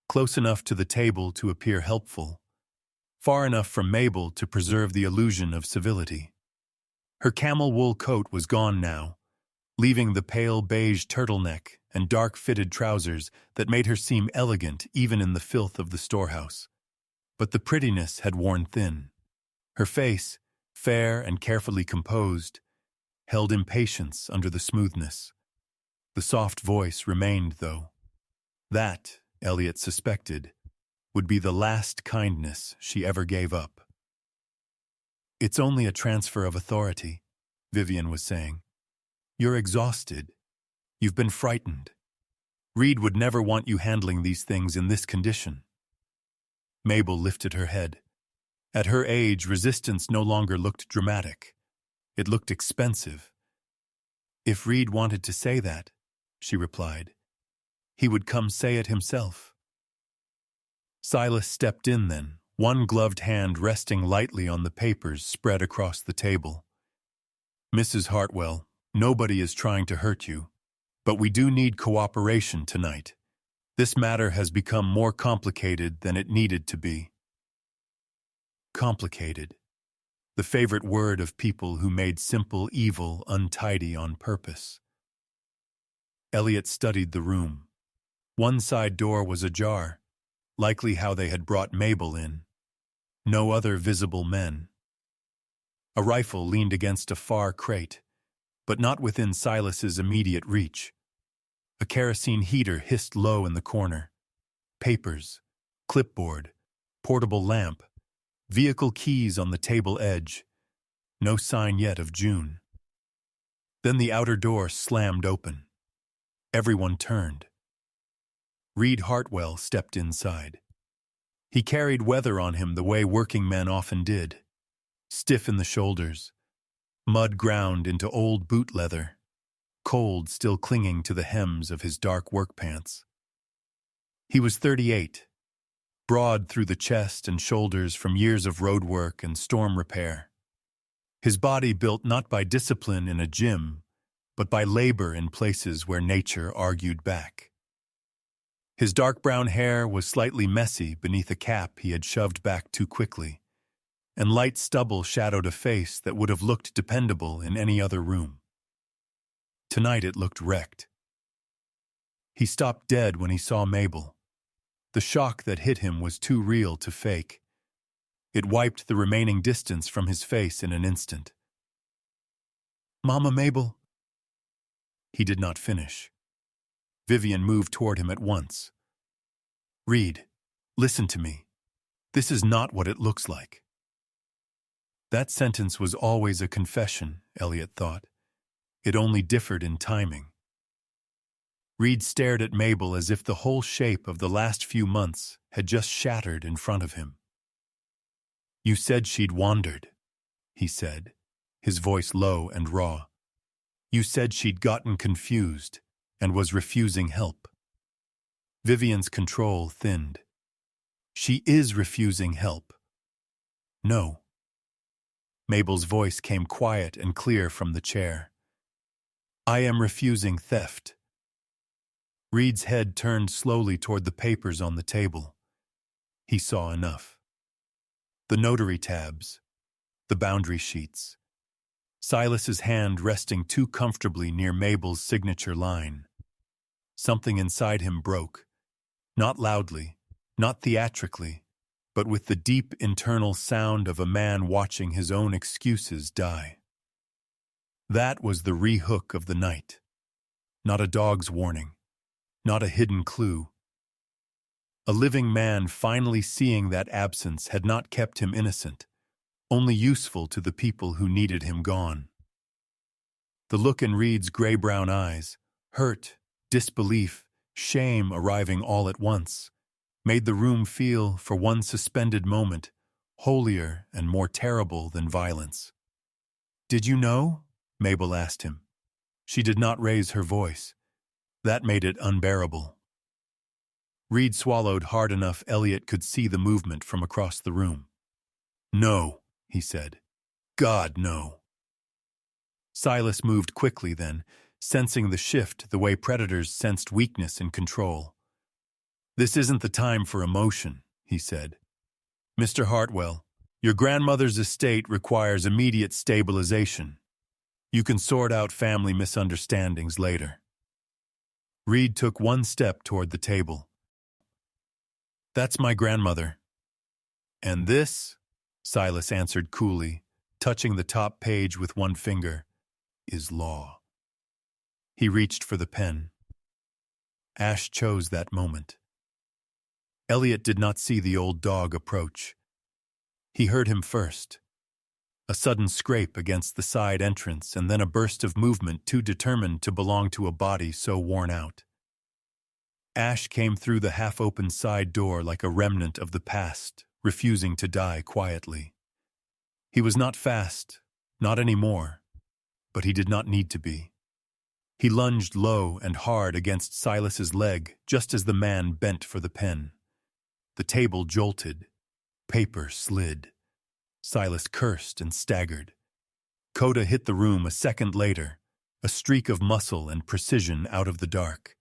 close enough to the table to appear helpful, far enough from Mabel to preserve the illusion of civility. Her camel wool coat was gone now, leaving the pale beige turtleneck and dark-fitted trousers that made her seem elegant even in the filth of the storehouse. But the prettiness had worn thin. Her face, fair and carefully composed, held impatience under the smoothness. The soft voice remained, though. That, Elliot suspected, would be the last kindness she ever gave up. "It's only a transfer of authority," Vivian was saying. "You're exhausted. You've been frightened. Reed would never want you handling these things in this condition." Mabel lifted her head. At her age, resistance no longer looked dramatic. It looked expensive. "If Reed wanted to say that," she replied, "he would come say it himself." Silas stepped in then, one gloved hand resting lightly on the papers spread across the table. "Mrs. Hartwell, nobody is trying to hurt you, but we do need cooperation tonight. This matter has become more complicated than it needed to be." Complicated. The favorite word of people who made simple evil untidy on purpose. Elliot studied the room. One side door was ajar, likely how they had brought Mabel in. No other visible men. A rifle leaned against a far crate, but not within Silas's immediate reach. A kerosene heater hissed low in the corner. Papers, clipboard, portable lamp, vehicle keys on the table edge. No sign yet of June. Then the outer door slammed open. Everyone turned. Reed Hartwell stepped inside. He carried weather on him the way working men often did. Stiff in the shoulders, mud ground into old boot leather, cold still clinging to the hems of his dark work pants. He was 38, broad through the chest and shoulders from years of road work and storm repair. His body built not by discipline in a gym, but by labor in places where nature argued back. His dark brown hair was slightly messy beneath a cap he had shoved back too quickly, and light stubble shadowed a face that would have looked dependable in any other room. Tonight it looked wrecked. He stopped dead when he saw Mabel. The shock that hit him was too real to fake. It wiped the remaining distance from his face in an instant. "Mama Mabel." He did not finish. Vivian moved toward him at once. "Reed, listen to me. This is not what it looks like." That sentence was always a confession, Elliot thought. It only differed in timing. Reed stared at Mabel as if the whole shape of the last few months had just shattered in front of him. "You said she'd wandered," he said, his voice low and raw. "You said she'd gotten confused and was refusing help." Vivian's control thinned. "She is refusing help." "No." Mabel's voice came quiet and clear from the chair. "I am refusing theft." Reed's head turned slowly toward the papers on the table. He saw enough. The notary tabs, the boundary sheets, Silas's hand resting too comfortably near Mabel's signature line. Something inside him broke, not loudly, not theatrically, but with the deep internal sound of a man watching his own excuses die. That was the re-hook of the night. Not a dog's warning, not a hidden clue. A living man finally seeing that absence had not kept him innocent, only useful to the people who needed him gone. The look in Reed's gray-brown eyes, hurt, disbelief, shame arriving all at once, made the room feel, for one suspended moment, holier and more terrible than violence. "Did you know?" Mabel asked him. She did not raise her voice. That made it unbearable. Reed swallowed hard enough Elliot could see the movement from across the room. "No," he said. "God, no." Silas moved quickly then, sensing the shift the way predators sensed weakness in control. "This isn't the time for emotion," he said. "Mr. Hartwell, your grandmother's estate requires immediate stabilization. You can sort out family misunderstandings later." Reed took one step toward the table. "That's my grandmother." "And this," Silas answered coolly, touching the top page with one finger, "is law." He reached for the pen. Ash chose that moment. Elliot did not see the old dog approach. He heard him first. A sudden scrape against the side entrance and then a burst of movement too determined to belong to a body so worn out. Ash came through the half-open side door like a remnant of the past, refusing to die quietly. He was not fast, not anymore, but he did not need to be. He lunged low and hard against Silas's leg just as the man bent for the pen. The table jolted. Paper slid. Silas cursed and staggered. Coda hit the room a second later, a streak of muscle and precision out of the dark.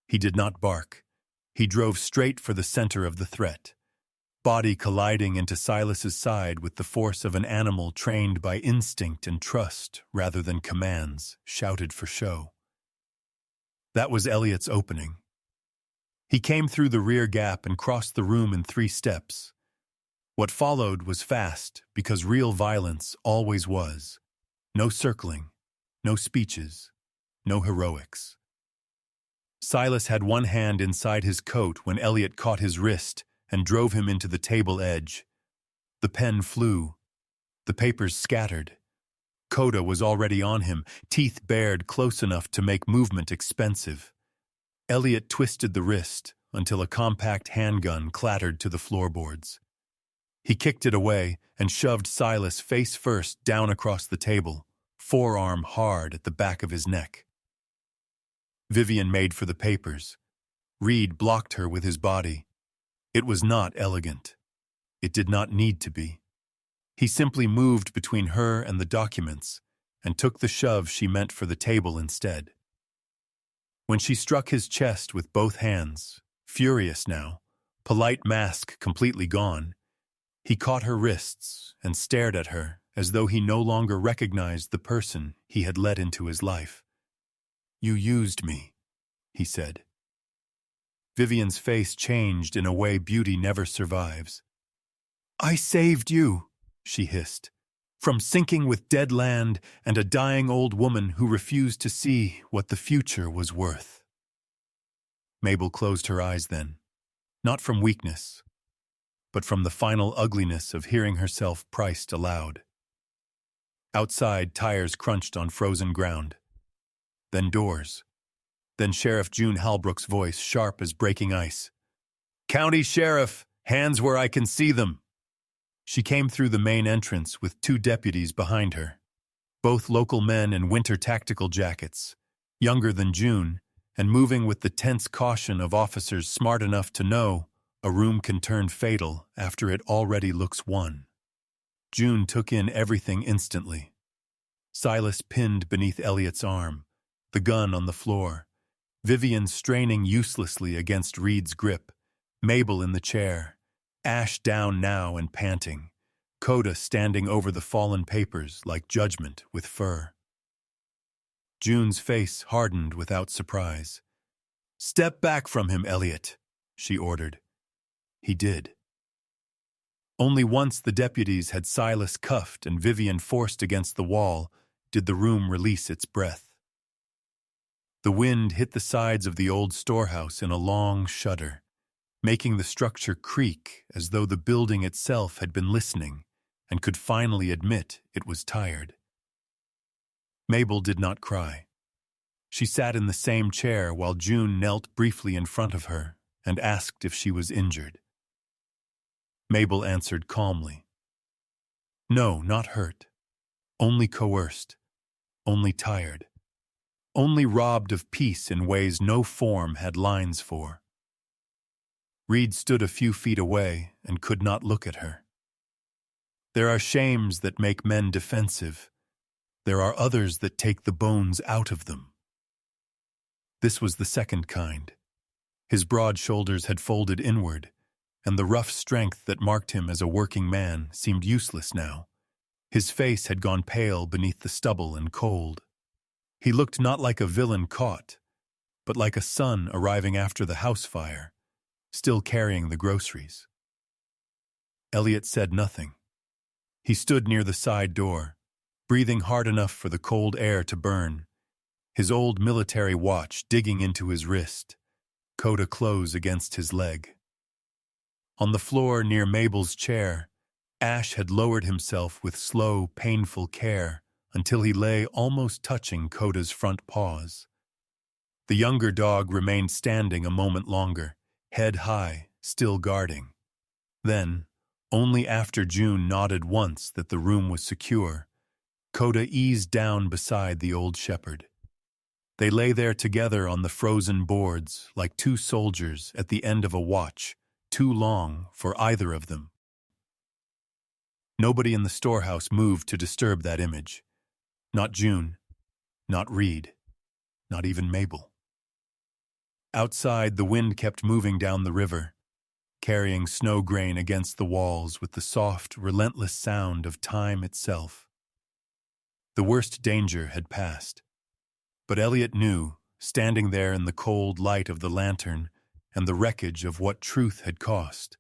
He did not bark. He drove straight for the center of the threat, body colliding into Silas's side with the force of an animal trained by instinct and trust rather than commands, shouted for show. That was Elliot's opening. He came through the rear gap and crossed the room in 3 steps. What followed was fast, because real violence always was. No circling, no speeches, no heroics. Silas had one hand inside his coat when Elliot caught his wrist and drove him into the table edge. The pen flew. The papers scattered. Coda was already on him, teeth bared close enough to make movement expensive. Elliot twisted the wrist until a compact handgun clattered to the floorboards. He kicked it away and shoved Silas face first down across the table, forearm hard at the back of his neck. Vivian made for the papers. Reed blocked her with his body. It was not elegant. It did not need to be. He simply moved between her and the documents and took the shove she meant for the table instead. When she struck his chest with both hands, furious now, polite mask completely gone, he caught her wrists and stared at her as though he no longer recognized the person he had let into his life. "You used me," he said. Vivian's face changed in a way beauty never survives. "I saved you," she hissed, "from sinking with dead land and a dying old woman who refused to see what the future was worth." Mabel closed her eyes then, not from weakness, but from the final ugliness of hearing herself priced aloud. Outside, tires crunched on frozen ground. Then doors. Then Sheriff June Halbrook's voice, sharp as breaking ice. "County Sheriff, hands where I can see them." She came through the main entrance with 2 deputies behind her, both local men in winter tactical jackets, younger than June, and moving with the tense caution of officers smart enough to know a room can turn fatal after it already looks won. June took in everything instantly. Silas pinned beneath Elliot's arm, the gun on the floor, Vivian straining uselessly against Reed's grip, Mabel in the chair, Ash down now and panting, Coda standing over the fallen papers like judgment with fur. June's face hardened without surprise. "Step back from him, Elliot," she ordered. He did. Only once the deputies had Silas cuffed and Vivian forced against the wall did the room release its breath. The wind hit the sides of the old storehouse in a long shudder, making the structure creak as though the building itself had been listening and could finally admit it was tired. Mabel did not cry. She sat in the same chair while June knelt briefly in front of her and asked if she was injured. Mabel answered calmly. "No, not hurt. Only coerced. Only tired. Only robbed of peace in ways no form had lines for." Reed stood a few feet away and could not look at her. There are shames that make men defensive. There are others that take the bones out of them. This was the second kind. His broad shoulders had folded inward, and the rough strength that marked him as a working man seemed useless now. His face had gone pale beneath the stubble and cold. He looked not like a villain caught, but like a son arriving after the house fire, still carrying the groceries. Elliot said nothing. He stood near the side door, breathing hard enough for the cold air to burn, his old military watch digging into his wrist, Coda close against his leg. On the floor near Mabel's chair, Ash had lowered himself with slow, painful care until he lay almost touching Coda's front paws. The younger dog remained standing a moment longer, head high, still guarding. Then, only after June nodded once that the room was secure, Coda eased down beside the old shepherd. They lay there together on the frozen boards like 2 soldiers at the end of a watch, too long for either of them. Nobody in the storehouse moved to disturb that image. Not June, not Reed, not even Mabel. Outside, the wind kept moving down the river, carrying snow grain against the walls with the soft, relentless sound of time itself. The worst danger had passed, but Elliot knew, standing there in the cold light of the lantern and the wreckage of what truth had cost,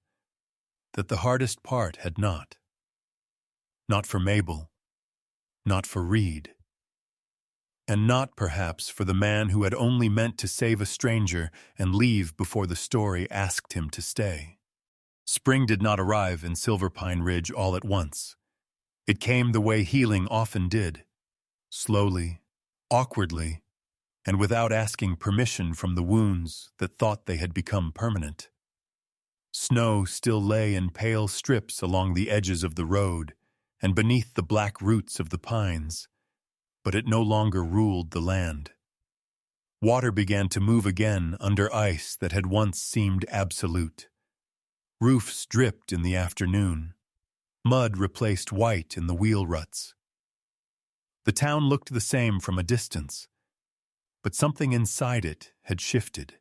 that the hardest part had not. Not for Mabel, not for Reed, and not, perhaps, for the man who had only meant to save a stranger and leave before the story asked him to stay. Spring did not arrive in Silver Pine Ridge all at once. It came the way healing often did, slowly, awkwardly, and without asking permission from the wounds that thought they had become permanent. Snow still lay in pale strips along the edges of the road and beneath the black roots of the pines, but it no longer ruled the land. Water began to move again under ice that had once seemed absolute. Roofs dripped in the afternoon. Mud replaced white in the wheel ruts. The town looked the same from a distance, but something inside it had shifted.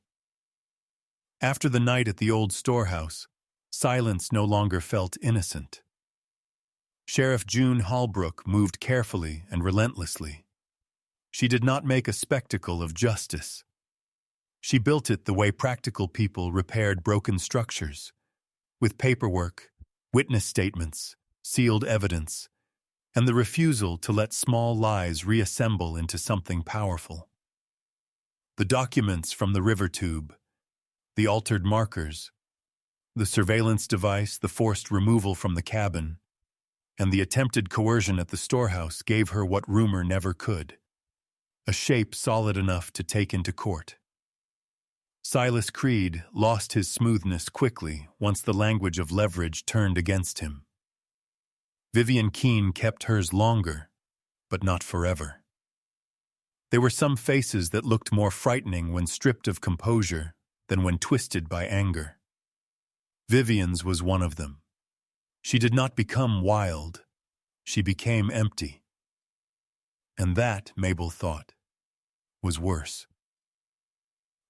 After the night at the old storehouse, silence no longer felt innocent. Sheriff June Halbrook moved carefully and relentlessly. She did not make a spectacle of justice. She built it the way practical people repaired broken structures, with paperwork, witness statements, sealed evidence, and the refusal to let small lies reassemble into something powerful. The documents from the river tube, The altered markers, the surveillance device, the forced removal from the cabin, and the attempted coercion at the storehouse gave her what rumor never could: a shape solid enough to take into court. Silas Creed lost his smoothness quickly once the language of leverage turned against him. Vivian Keene kept hers longer, but not forever. There were some faces that looked more frightening when stripped of composure than when twisted by anger. Vivian's was one of them. She did not become wild. She became empty. And that, Mabel thought, was worse.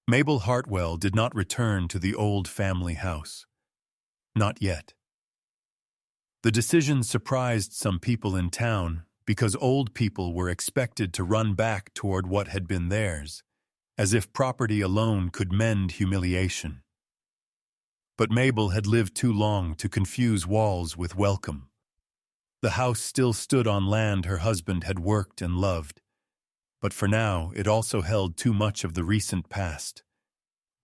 Mabel Hartwell did not return to the old family house. Not yet. The decision surprised some people in town because old people were expected to run back toward what had been theirs, as if property alone could mend humiliation. But Mabel had lived too long to confuse walls with welcome. The house still stood on land her husband had worked and loved, but for now it also held too much of the recent past.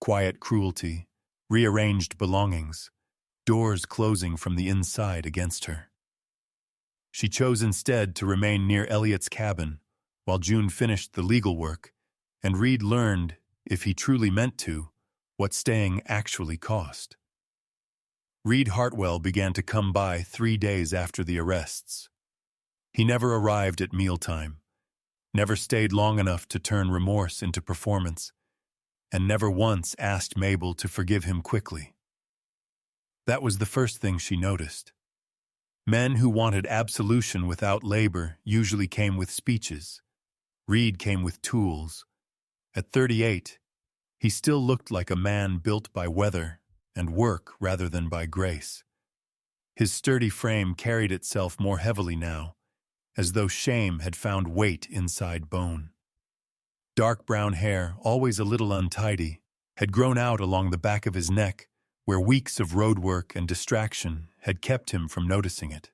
Quiet cruelty, rearranged belongings, doors closing from the inside against her. She chose instead to remain near Elliot's cabin while June finished the legal work, and Reed learned, if he truly meant to, what staying actually cost. Reed Hartwell began to come by 3 days after the arrests. He never arrived at mealtime, never stayed long enough to turn remorse into performance, and never once asked Mabel to forgive him quickly. That was the first thing she noticed. Men who wanted absolution without labor usually came with speeches. Reed came with tools. At 38, he still looked like a man built by weather and work rather than by grace. His sturdy frame carried itself more heavily now, as though shame had found weight inside bone. Dark brown hair, always a little untidy, had grown out along the back of his neck, where weeks of road work and distraction had kept him from noticing it.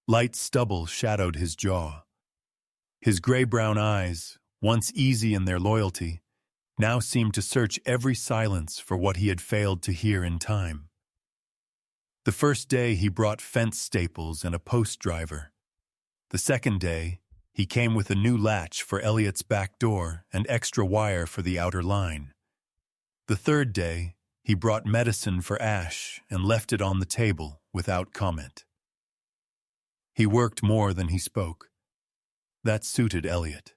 Light stubble shadowed his jaw. His gray-brown eyes, once easy in their loyalty, now seemed to search every silence for what he had failed to hear in time. The first day he brought fence staples and a post driver. The second day, he came with a new latch for Elliot's back door and extra wire for the outer line. The third day, he brought medicine for Ash and left it on the table without comment. He worked more than he spoke. That suited Elliot.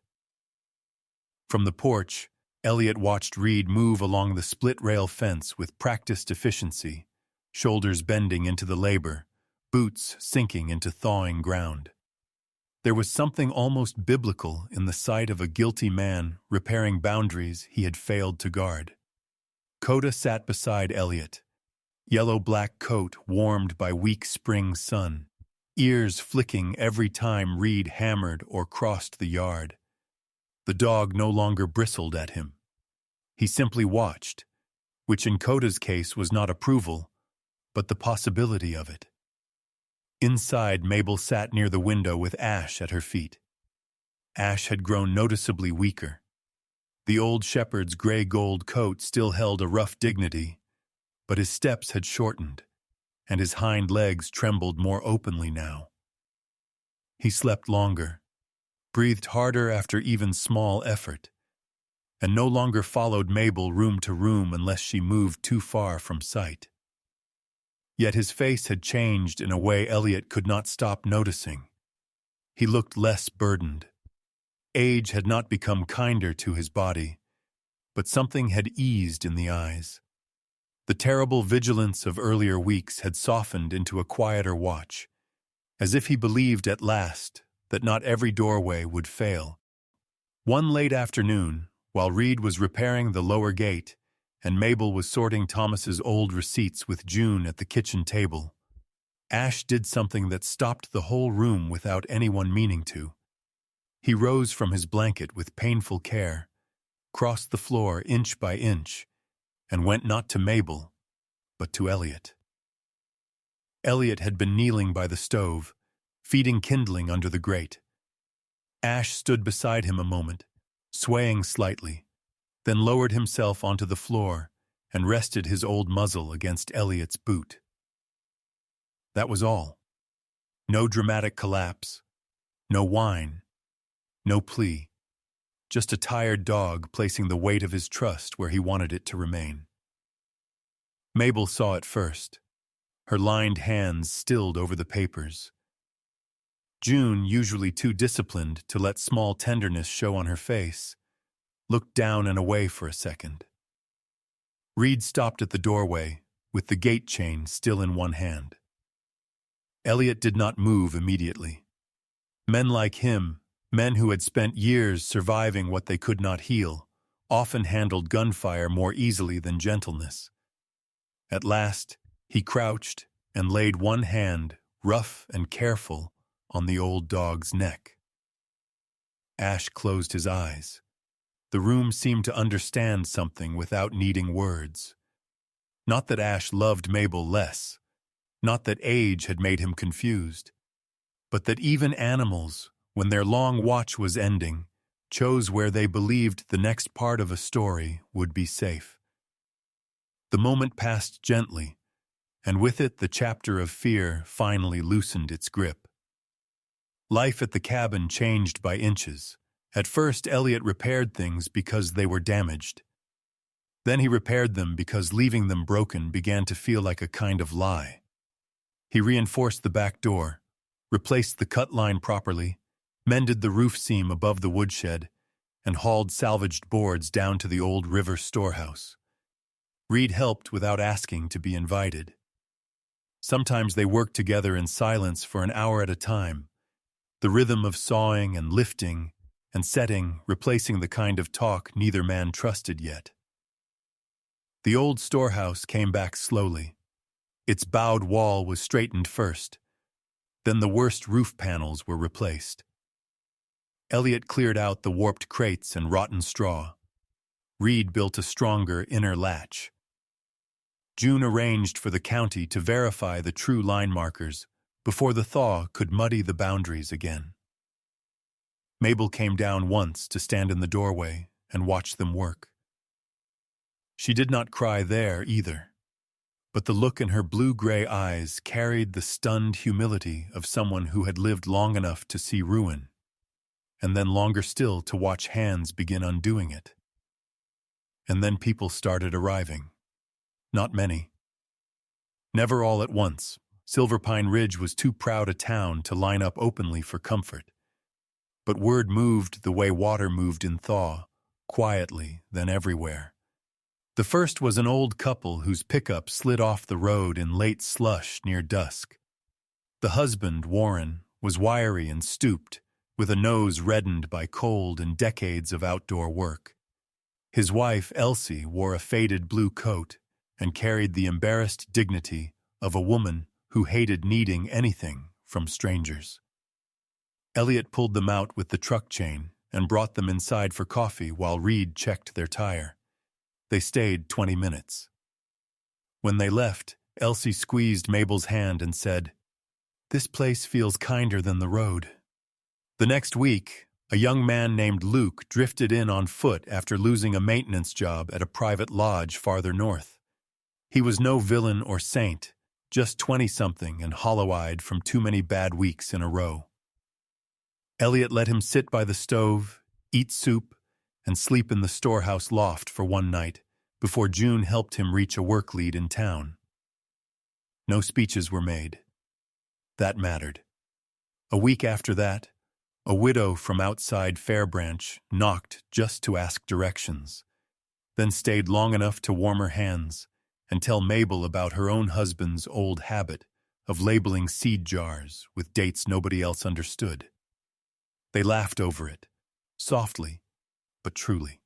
From the porch, Elliot watched Reed move along the split-rail fence with practiced efficiency, shoulders bending into the labor, boots sinking into thawing ground. There was something almost biblical in the sight of a guilty man repairing boundaries he had failed to guard. Coda sat beside Elliot, yellow-black coat warmed by weak spring sun, ears flicking every time Reed hammered or crossed the yard. The dog no longer bristled at him. He simply watched, which in Coda's case was not approval, but the possibility of it. Inside, Mabel sat near the window with Ash at her feet. Ash had grown noticeably weaker. The old shepherd's gray-gold coat still held a rough dignity, but his steps had shortened, and his hind legs trembled more openly now. He slept longer, breathed harder after even small effort, and no longer followed Mabel room to room unless she moved too far from sight. Yet his face had changed in a way Elliot could not stop noticing. He looked less burdened. Age had not become kinder to his body, but something had eased in the eyes. The terrible vigilance of earlier weeks had softened into a quieter watch, as if he believed at last that not every doorway would fail. One late afternoon, while Reed was repairing the lower gate and Mabel was sorting Thomas's old receipts with June at the kitchen table, Ash did something that stopped the whole room without anyone meaning to. He rose from his blanket with painful care, crossed the floor inch by inch, and went not to Mabel, but to Elliot. Elliot had been kneeling by the stove, feeding kindling under the grate. Ash stood beside him a moment, swaying slightly, then lowered himself onto the floor and rested his old muzzle against Elliot's boot. That was all. No dramatic collapse, no whine, no plea. Just a tired dog placing the weight of his trust where he wanted it to remain. Mabel saw it first. Her lined hands stilled over the papers. June, usually too disciplined to let small tenderness show on her face, looked down and away for a second. Reed stopped at the doorway, with the gate chain still in one hand. Elliot did not move immediately. Men like him, men who had spent years surviving what they could not heal, often handled gunfire more easily than gentleness. At last, he crouched and laid one hand, rough and careful, on the old dog's neck. Ash closed his eyes. The room seemed to understand something without needing words. Not that Ash loved Mabel less, not that age had made him confused, but that even animals, when their long watch was ending, chose where they believed the next part of a story would be safe. The moment passed gently, and with it the chapter of fear finally loosened its grip. Life at the cabin changed by inches. At first, Elliot repaired things because they were damaged. Then he repaired them because leaving them broken began to feel like a kind of lie. He reinforced the back door, replaced the cut line properly, mended the roof seam above the woodshed, and hauled salvaged boards down to the old river storehouse. Reed helped without asking to be invited. Sometimes they worked together in silence for an hour at a time, the rhythm of sawing and lifting and setting replacing the kind of talk neither man trusted yet. The old storehouse came back slowly. Its bowed wall was straightened first. Then the worst roof panels were replaced. Elliot cleared out the warped crates and rotten straw. Reed built a stronger inner latch. June arranged for the county to verify the true line markers before the thaw could muddy the boundaries again. Mabel came down once to stand in the doorway and watch them work. She did not cry there either, but the look in her blue-gray eyes carried the stunned humility of someone who had lived long enough to see ruin, and then longer still to watch hands begin undoing it. And then people started arriving. Not many. Never all at once. Silver Pine Ridge was too proud a town to line up openly for comfort. But word moved the way water moved in thaw, quietly, then everywhere. The first was an old couple whose pickup slid off the road in late slush near dusk. The husband, Warren, was wiry and stooped, with a nose reddened by cold and decades of outdoor work. His wife, Elsie, wore a faded blue coat and carried the embarrassed dignity of a woman who hated needing anything from strangers. Elliot pulled them out with the truck chain and brought them inside for coffee while Reed checked their tire. They stayed 20 minutes. When they left, Elsie squeezed Mabel's hand and said, "This place feels kinder than the road." The next week, a young man named Luke drifted in on foot after losing a maintenance job at a private lodge farther north. He was no villain or saint, just 20-something and hollow-eyed from too many bad weeks in a row. Elliot let him sit by the stove, eat soup, and sleep in the storehouse loft for one night before June helped him reach a work lead in town. No speeches were made. That mattered. A week after that, a widow from outside Fair Branch knocked just to ask directions, then stayed long enough to warm her hands and tell Mabel about her own husband's old habit of labeling seed jars with dates nobody else understood. They laughed over it, softly, but truly.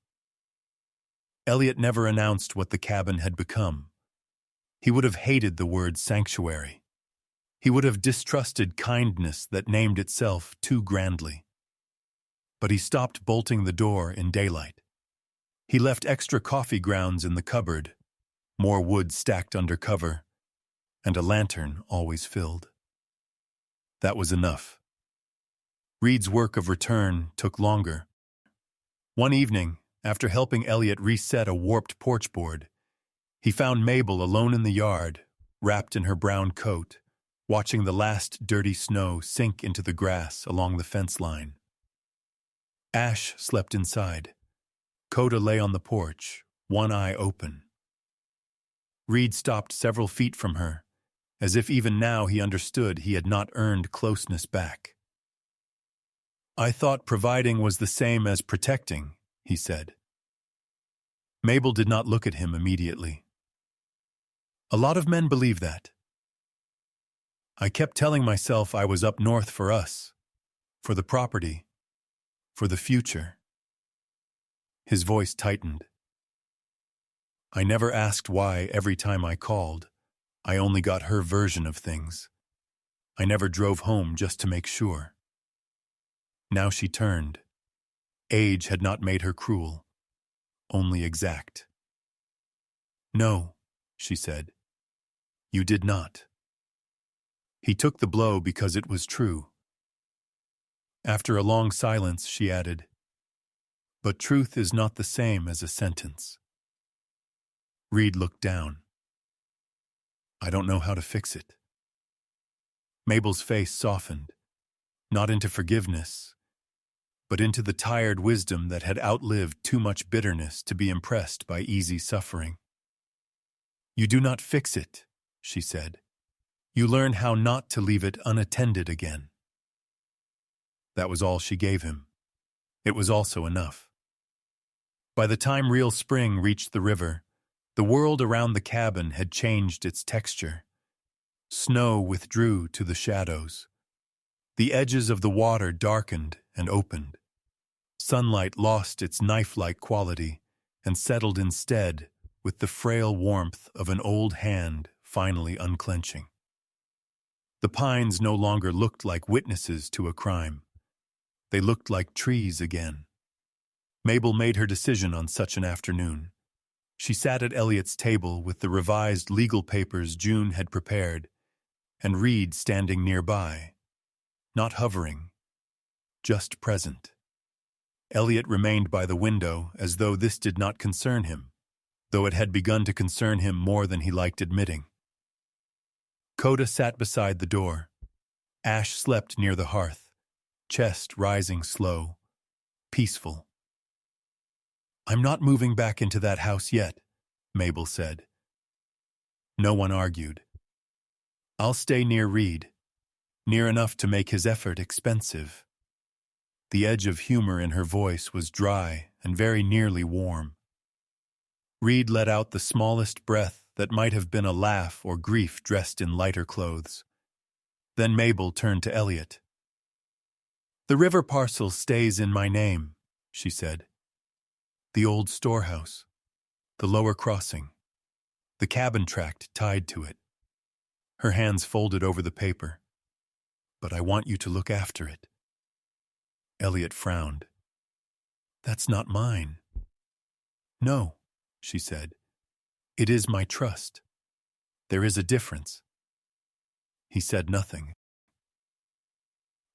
Elliot never announced what the cabin had become. He would have hated the word sanctuary. He would have distrusted kindness that named itself too grandly. But he stopped bolting the door in daylight. He left extra coffee grounds in the cupboard, more wood stacked under cover, and a lantern always filled. That was enough. Reed's work of return took longer. One evening, after helping Elliot reset a warped porch board, He found Mabel alone in the yard, wrapped in her brown coat, watching the last dirty snow sink into the grass along the fence line. Ash slept inside. Coda lay on the porch, one eye open. Reed stopped several feet from her, as if even now he understood he had not earned closeness back. "I thought providing was the same as protecting," he said. Mabel did not look at him immediately. "A lot of men believe that. I kept telling myself I was up north for us, for the property, for the future." His voice tightened. "I never asked why every time I called. I only got her version of things. I never drove home just to make sure." Now she turned. Age had not made her cruel, only exact. "No," she said. "You did not." He took the blow because it was true. After a long silence, she added, "But truth is not the same as a sentence." Reed looked down. "I don't know how to fix it." Mabel's face softened, not into forgiveness, but into the tired wisdom that had outlived too much bitterness to be impressed by easy suffering. "You do not fix it," she said. "You learn how not to leave it unattended again." That was all she gave him. It was also enough. By the time real spring reached the river, the world around the cabin had changed its texture. Snow withdrew to the shadows. The edges of the water darkened and opened. Sunlight lost its knife-like quality and settled instead with the frail warmth of an old hand finally unclenching. The pines no longer looked like witnesses to a crime. They looked like trees again. Mabel made her decision on such an afternoon. She sat at Elliot's table with the revised legal papers June had prepared, and Reed standing nearby, not hovering, just present. Elliot remained by the window as though this did not concern him, though it had begun to concern him more than he liked admitting. Coda sat beside the door. Ash slept near the hearth, chest rising slow, peaceful. "I'm not moving back into that house yet," Mabel said. No one argued. "I'll stay near Reed, near enough to make his effort expensive." The edge of humor in her voice was dry and very nearly warm. Reed let out the smallest breath that might have been a laugh or grief dressed in lighter clothes. Then Mabel turned to Elliot. "The river parcel stays in my name," she said. "The old storehouse, the lower crossing, the cabin tract tied to it." Her hands folded over the paper. "But I want you to look after it." Elliot frowned. "That's not mine." "No," she said. "It is my trust. There is a difference." He said nothing.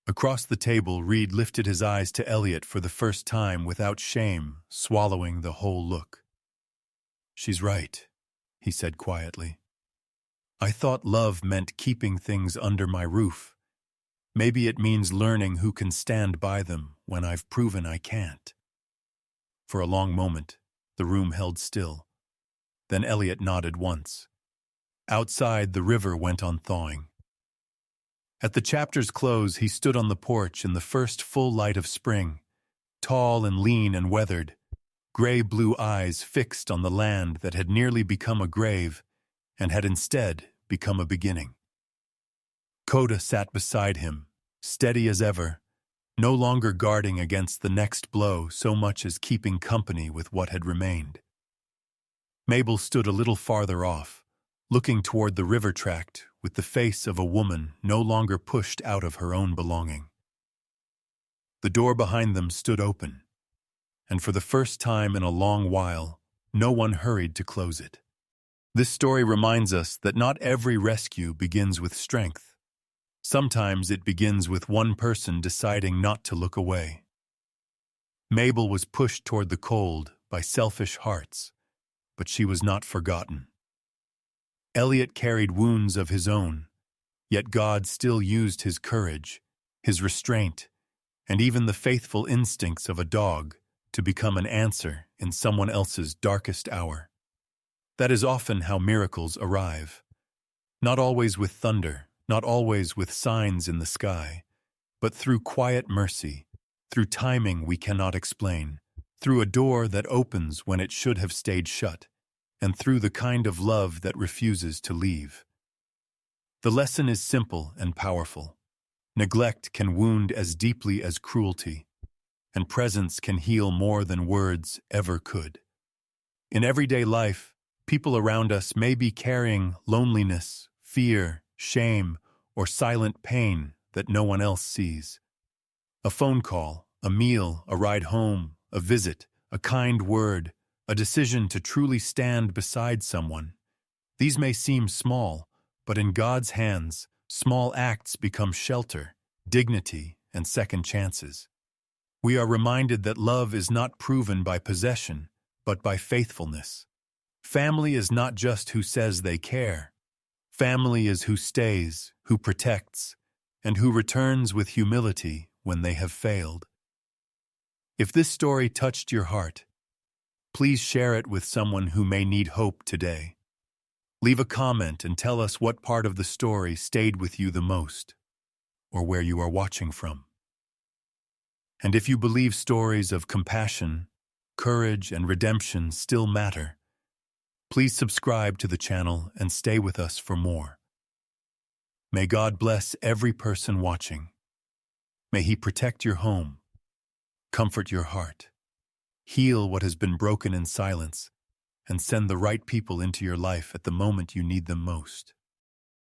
Across the table, Reed lifted his eyes to Elliot for the first time without shame, swallowing the whole look. "She's right," he said quietly. "I thought love meant keeping things under my roof. Maybe it means learning who can stand by them when I've proven I can't." For a long moment, the room held still. Then Elliot nodded once. Outside, the river went on thawing. At the chapter's close, he stood on the porch in the first full light of spring, tall and lean and weathered, gray-blue eyes fixed on the land that had nearly become a grave and had instead become a beginning. Coda sat beside him, steady as ever, no longer guarding against the next blow so much as keeping company with what had remained. Mabel stood a little farther off, looking toward the river tract with the face of a woman no longer pushed out of her own belonging. The door behind them stood open, and for the first time in a long while, no one hurried to close it. This story reminds us that not every rescue begins with strength. Sometimes it begins with one person deciding not to look away. Mabel was pushed toward the cold by selfish hearts, but she was not forgotten. Elliot carried wounds of his own, yet God still used his courage, his restraint, and even the faithful instincts of a dog to become an answer in someone else's darkest hour. That is often how miracles arrive. Not always with thunder, not always with signs in the sky, but through quiet mercy, through timing we cannot explain, through a door that opens when it should have stayed shut, and through the kind of love that refuses to leave. The lesson is simple and powerful. Neglect can wound as deeply as cruelty, and presence can heal more than words ever could. In everyday life, people around us may be carrying loneliness, fear, shame, or silent pain that no one else sees. A phone call, a meal, a ride home, a visit, a kind word, a decision to truly stand beside someone. These may seem small, but in God's hands, small acts become shelter, dignity, and second chances. We are reminded that love is not proven by possession, but by faithfulness. Family is not just who says they care. Family is who stays, who protects, and who returns with humility when they have failed. If this story touched your heart, please share it with someone who may need hope today. Leave a comment and tell us what part of the story stayed with you the most, or where you are watching from. And if you believe stories of compassion, courage, and redemption still matter, please subscribe to the channel and stay with us for more. May God bless every person watching. May He protect your home, comfort your heart, heal what has been broken in silence, and send the right people into your life at the moment you need them most.